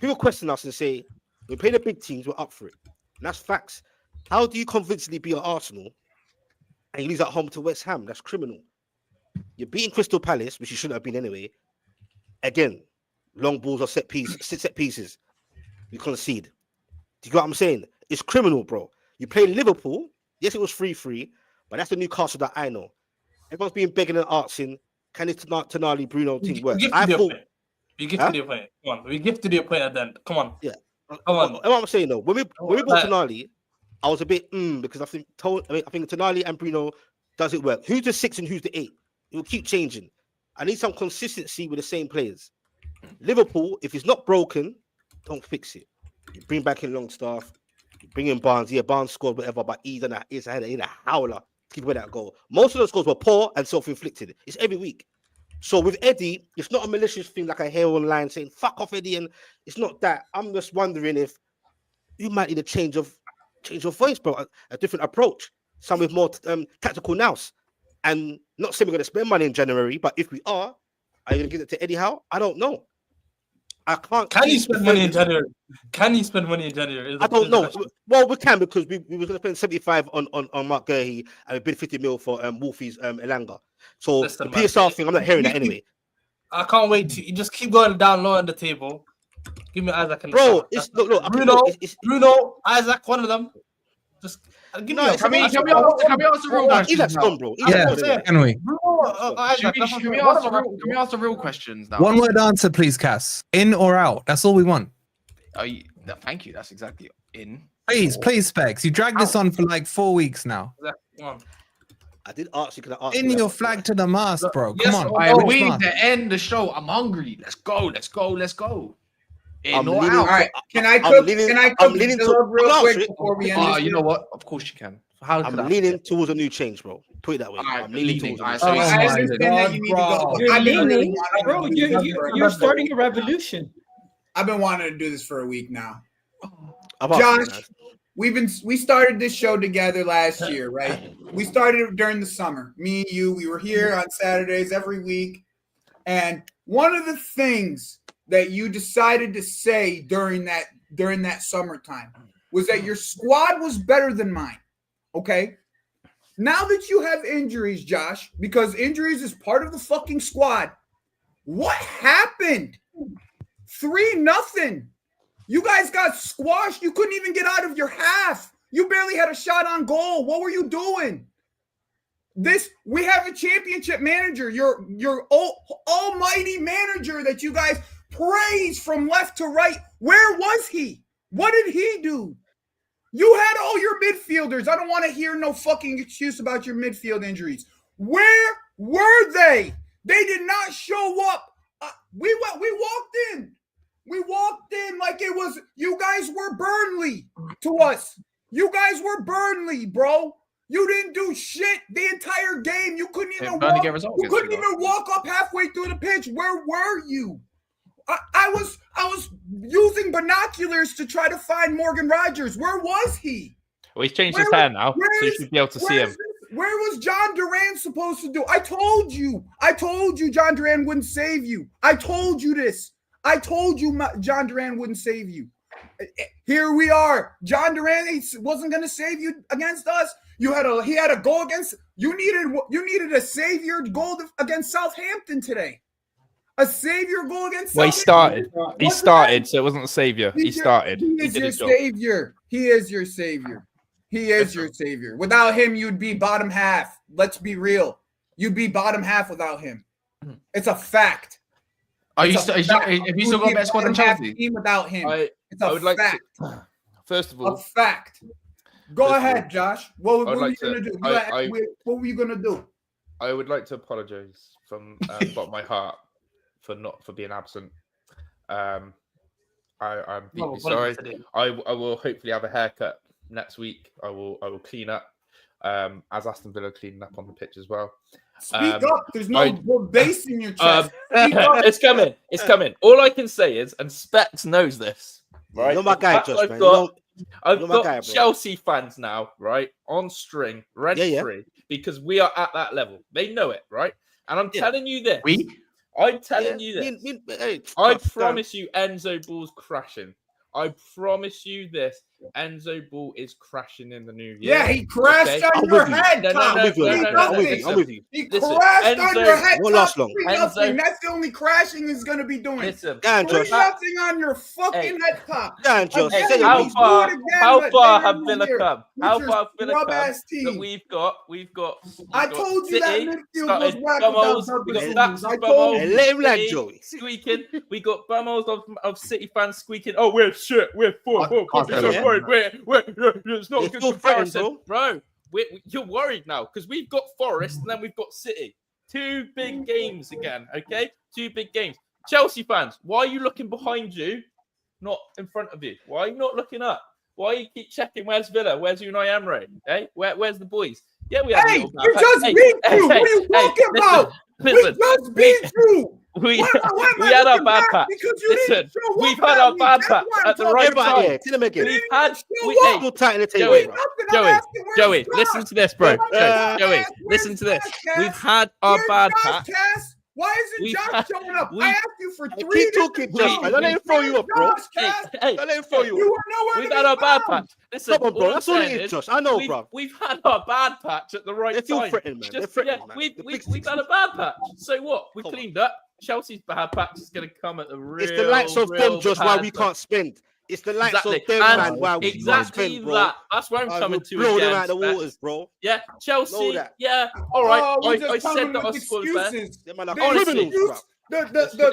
people question us and say, we play the big teams, we're up for it. And that's facts. How do you convincingly beat Arsenal and you lose at home to West Ham? That's criminal. You're beating Crystal Palace, which you shouldn't have been anyway. Again, long balls or set pieces. We concede. Do you get what I'm saying? It's criminal, bro. You play Liverpool. Yes, it was 3-3, but that's the Newcastle that I know. Everyone's been begging and asking, can this Tonali Bruno thing work? We gifted your point. Come on. We gifted your point at the end. Come on. Yeah. Come on. What I'm saying though, when we bought Tonali, I was a bit because I think Tonali and Bruno, does it work? Who's the 6 and who's the 8? It will keep changing. I need some consistency with the same players. Liverpool, if it's not broken, don't fix it. You bring back in Longstaff, you bring in Barnes. Yeah, Barnes scored whatever, but he's in a howler to keep away that goal. Most of those goals were poor and self-inflicted. It's every week. So with Eddie, it's not a malicious thing like I hear online saying, fuck off Eddie, and it's not that. I'm just wondering if you might need a change of voice, bro, a different approach, some with more tactical nous. And not saying we're going to spend money in January, but if we are you going to give it to Eddie Howe? I don't know. I can't. Can you spend money in January? Can you spend money in January? I don't know. Well, we can because we were going to spend 75 on Mark Gurhey and we bid 50 mil for Wolfie's Elanga. So Listen, the PSR thing, I'm not hearing that anyway. I can't wait to you just keep going down low on the table. Give me Isaac and Bro, look, Bruno, Isaac, one of them. Just give me. Can we answer the real questions? Isaac's gone, bro. Can we? Can we ask the real questions now? One word answer, please, Cass. In or out? That's all we want. Thank you. That's exactly in. Please, Specks. You dragged this on for like 4 weeks now. I did ask you. Can I ask In your flag to the mast, bro. Come on. We need to end the show. I'm hungry. Let's go. In or out? All right. Can I cook? I'm leaning to real quick before we end this. You know what? Of course you can. I'm leaning towards a new change, bro. Put it that way. I'm leaning towards a new change. I understand that you need to go. You're starting a revolution. I've been wanting to do this for a week now. Josh, we started this show together last year, right? We started it during the summer. Me and you, we were here on Saturdays every week. And one of the things that you decided to say during that summertime was that your squad was better than mine. Okay. Now that you have injuries, Josh, because injuries is part of the fucking squad, what happened? 3-0. You guys got squashed. You couldn't even get out of your half. You barely had a shot on goal. What were you doing? We have a championship manager, your almighty manager that you guys praise from left to right. Where was he? What did he do? You had all your midfielders. I don't want to hear no fucking excuse about your midfield injuries. Where were they? They did not show up. We walked in. We walked in like it was, you guys were Burnley to us. You guys were Burnley, bro. You didn't do shit the entire game. You couldn't even walk. You couldn't even walk up halfway through the pitch. Where were you? I was using binoculars to try to find Morgan Rogers. Where was he? Well, he's changed his hair now, so you should be able to see him. Where was John Duran supposed to do? I told you John Duran wouldn't save you. I told you this. I told you John Duran wouldn't save you. Here we are. John Duran wasn't going to save you against us. He had a goal against you. Needed a savior goal against Southampton today. A savior goal against. Well, he started, so it wasn't a savior. He started. He is your savior. He is your savior. He is your savior. Without him, you'd be bottom half. Let's be real. You'd be bottom half without him. It's a fact. Have you still got best squad in Chelsea? Team without him. It's a fact. First of all, a fact. Go ahead, Josh. What were you going to do? What were you going to do? I would like to apologize from the bottom of my heart for being absent. I'm deeply sorry. I will hopefully have a haircut next week. I will clean up, as Aston Villa cleaning up on the pitch as well. Speak up. There's no bass in your chest. It's coming. It's coming. All I can say is, and Specks knows this, right? You're my guy, Josh, I've got Chelsea fans now, right, on string, rent-free, because we are at that level. They know it, right? And I'm telling you this. I'm telling you this. I promise you Enzo Ball's crashing. I promise you this. Enzo Ball is crashing in the new year. Yeah, he crashed on your head. I'm with you. He crashed on your head. Won't last long. That's the only crashing he's going to be doing. Listen, nothing on your fucking head top. How far have Villa come? How far have Villa come? That we've got. I told you that midfield was whack. Let him land, Joey. Squeaking. We got bummels of City fans squeaking. Oh, we're shit. We're four. It's not a good comparison, bro. You're worried now because we've got Forest and then we've got City. 2 big games again, okay? 2 big games. Chelsea fans, why are you looking behind you, not in front of you? Why are you not looking up? Why you keep checking? Where's Villa? Where's Unai Emery? Okay, where's the boys? Yeah, we have. Hey, we just beat you. What are you talking about? We just beat you. We had our bad patch. Listen, we've had our bad patch at the right time. Joey, listen to this, bro. Joey, listen to this. We've had our bad patch. Why isn't Josh showing up? I asked you for 3 Keep talking, Josh. Don't let him throw you up, bro. Hey, Don't let him throw you You up. were nowhere we've to had be our bad found. patch. Listen, Come on, bro. I'm That's all it saying is, Josh. I know, bro. We've had our bad patch at the right They're still time. threatening, man. They're threatening, man. We've had a bad patch. So what? We Come on. cleaned up. Chelsea's bad patch is going to come at the real. It's the likes of them, Josh, why we bad can't spend. It's the likes Exactly. of them, And man, why we can't exactly spend, bro. that. That's where I'm coming to blow again. them out of the Specs. waters, bro. Yeah, Know Chelsea. that. Yeah, all right. Oh, we I just said coming that I with scored best. excuses. Them man are The criminals, excuse- bro.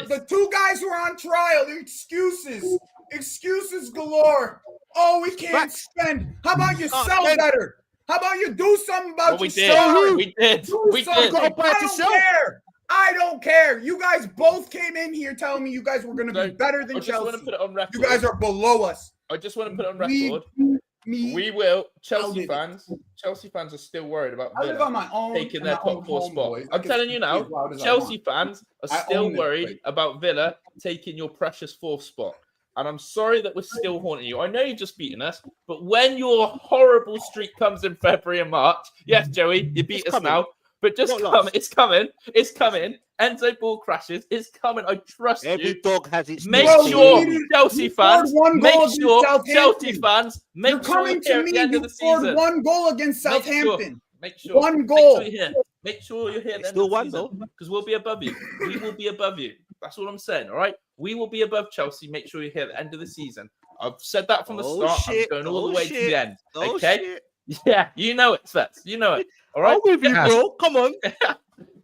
The 2 guys who are on trial, they're excuses galore. Oh, we can't spend. How about you sell better? How about you do something about Well, we yourself? did. We did. Do We something. did. I don't care. You guys both came in here telling me you guys were going to be better than I just want to Chelsea. put it on record. You guys are below us. I just want to put it on Leave record. me We will. Chelsea alone. fans are still worried about I live Villa on my own. taking in their my top own 4 home, spot. boys. I I'm can telling you speak now, as loud as I Chelsea want. fans are I still own this worried place. about Villa taking your precious 4th spot. And I'm sorry that we're still haunting you. I know you've just beaten us, but when your horrible streak comes in February and March, yes, Joey, you beat us now, but just come. It's coming. It's coming. Enzo ball crashes. It's coming. I trust you. Every dog has its Make day. sure Chelsea fans. one Make goal against sure Southampton. Chelsea fans. Make You're sure coming you're to here at me. the end of You the scored season. 1 goal against Make sure. Southampton. Make sure. 1 goal. Make sure you're here. Make sure you're here at the end Still of the one, season, though. because we'll be above you. We will be above you. That's what I'm saying. All right. We will be above Chelsea. Make sure you're here at the end of the season. I've said that from the start. Shit. I'm going all the Oh, way to shit. the end. Oh, Okay. shit. Yeah, you know it, Specks. You know it. All right. I'm with you, bro. Come on.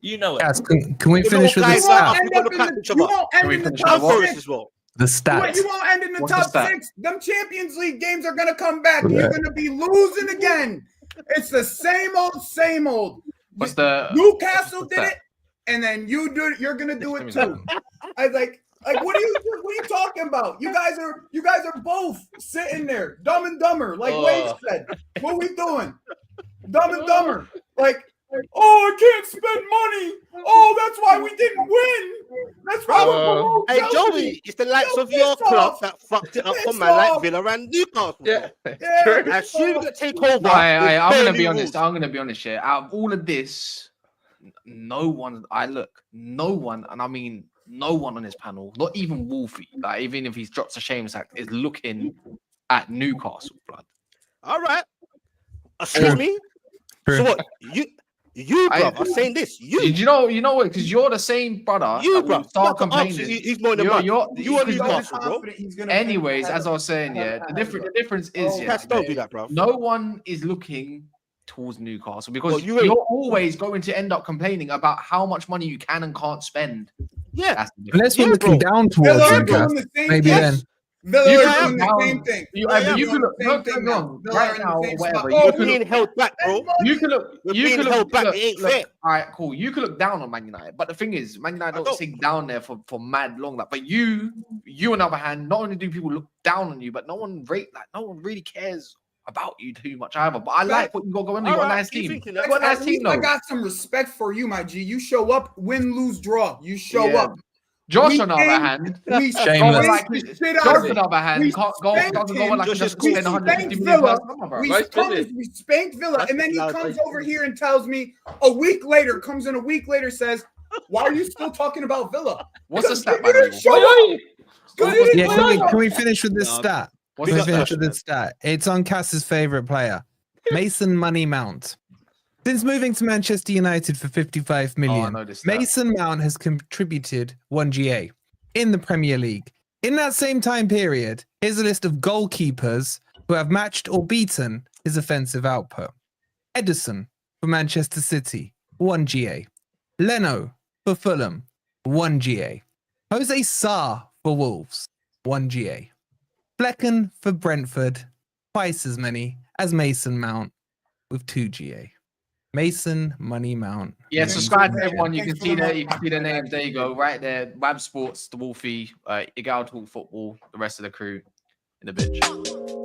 You know it. Guys, can we The finish with little the guys are stat? up, we gotta clap each other. You won't end in the top Forest 6. as well. The stat. You won't end in the What's the top stat? 6. Them Champions League games are going to come back. You're going to be losing again. It's the same old, same old. What's the Newcastle what's the did stat? it, and then you do it. You're going to do it too. I was like what are you talking about? You guys are both sitting there, dumb and dumber, like Wade said. What are we doing? Dumb and dumber. Like, oh, I can't spend money. Oh, that's why we didn't win. That's why we're below Hey, Chelsea. Joey, it's the likes of your club that fucked it up for man like Villa and Newcastle. Yeah. As soon as they take over, I'm there's gonna barely be honest. rules. I'm gonna be honest here. Out of all of this, no one. No one, and I mean no one on this panel, not even Wolfie. Like even if he's dropped a shame sack, is looking at Newcastle blood. All right. Excuse me. So what? You, bro, are saying this. You know what? Because you're the same brother. You, that bro. will start Not the opposite. complaining. He's more than man. You are Newcastle, bro. Anyways, as I was saying, yeah, the difference is, yeah, don't do that, bro. no one is looking towards Newcastle because Well, you're always going to end up complaining about how much money you can and can't spend. Yeah. That's the difference. Unless we're looking down towards Villa are Newcastle, doing the same maybe thing. then. Villa You are can doing the down- same thing. You Villa can are doing look the same thing now. wrong Villa right are in now, the same whatever. spot. You Oh, can being look, held back, bro. you can look, We're you being can held look, back. look, It ain't look, fair. all right, cool. You can look down on Man United, but the thing is, Man United don't stay down there for mad long. Like, but you on the other hand, not only do people look down on you, but no one really cares about you too much either. But I like what you got going on. You got a nice team. You got a nice team, I though. got some respect for you, my G. You show up, win, lose, draw. You show Yeah. up. Josh, on the other hand, Shameless. Josh, on the other hand, We doesn't go like he doesn't we spend 150 spanked million Villa. per summer, bro. We spanked Villa, and then he comes over here and tells me comes in a week later, says, "Why are you still talking about Villa?" What's the stat, You by the didn't way? show up. Yeah, can we finish with this stat? What's Can we the finish stat? with this stat? It's on Cass's favorite player, Mason Money Mount. Since moving to Manchester United for 55 million, know this stat. Mason Mount has contributed 1 GA in the Premier League. In that same time period, here's a list of goalkeepers who have matched or beaten his offensive output. Edison for Manchester City, 1 GA. Leno for Fulham, 1 GA. Jose Sarr for Wolves, 1 GA. Flecken for Brentford, twice as many as Mason Mount with 2 GA. Mason Money Mount. Yeah, subscribe to everyone. You can see their names. There you go, right there. Wab Sports, the Wolfie, Igal Talk Football, the rest of the crew in the bitch.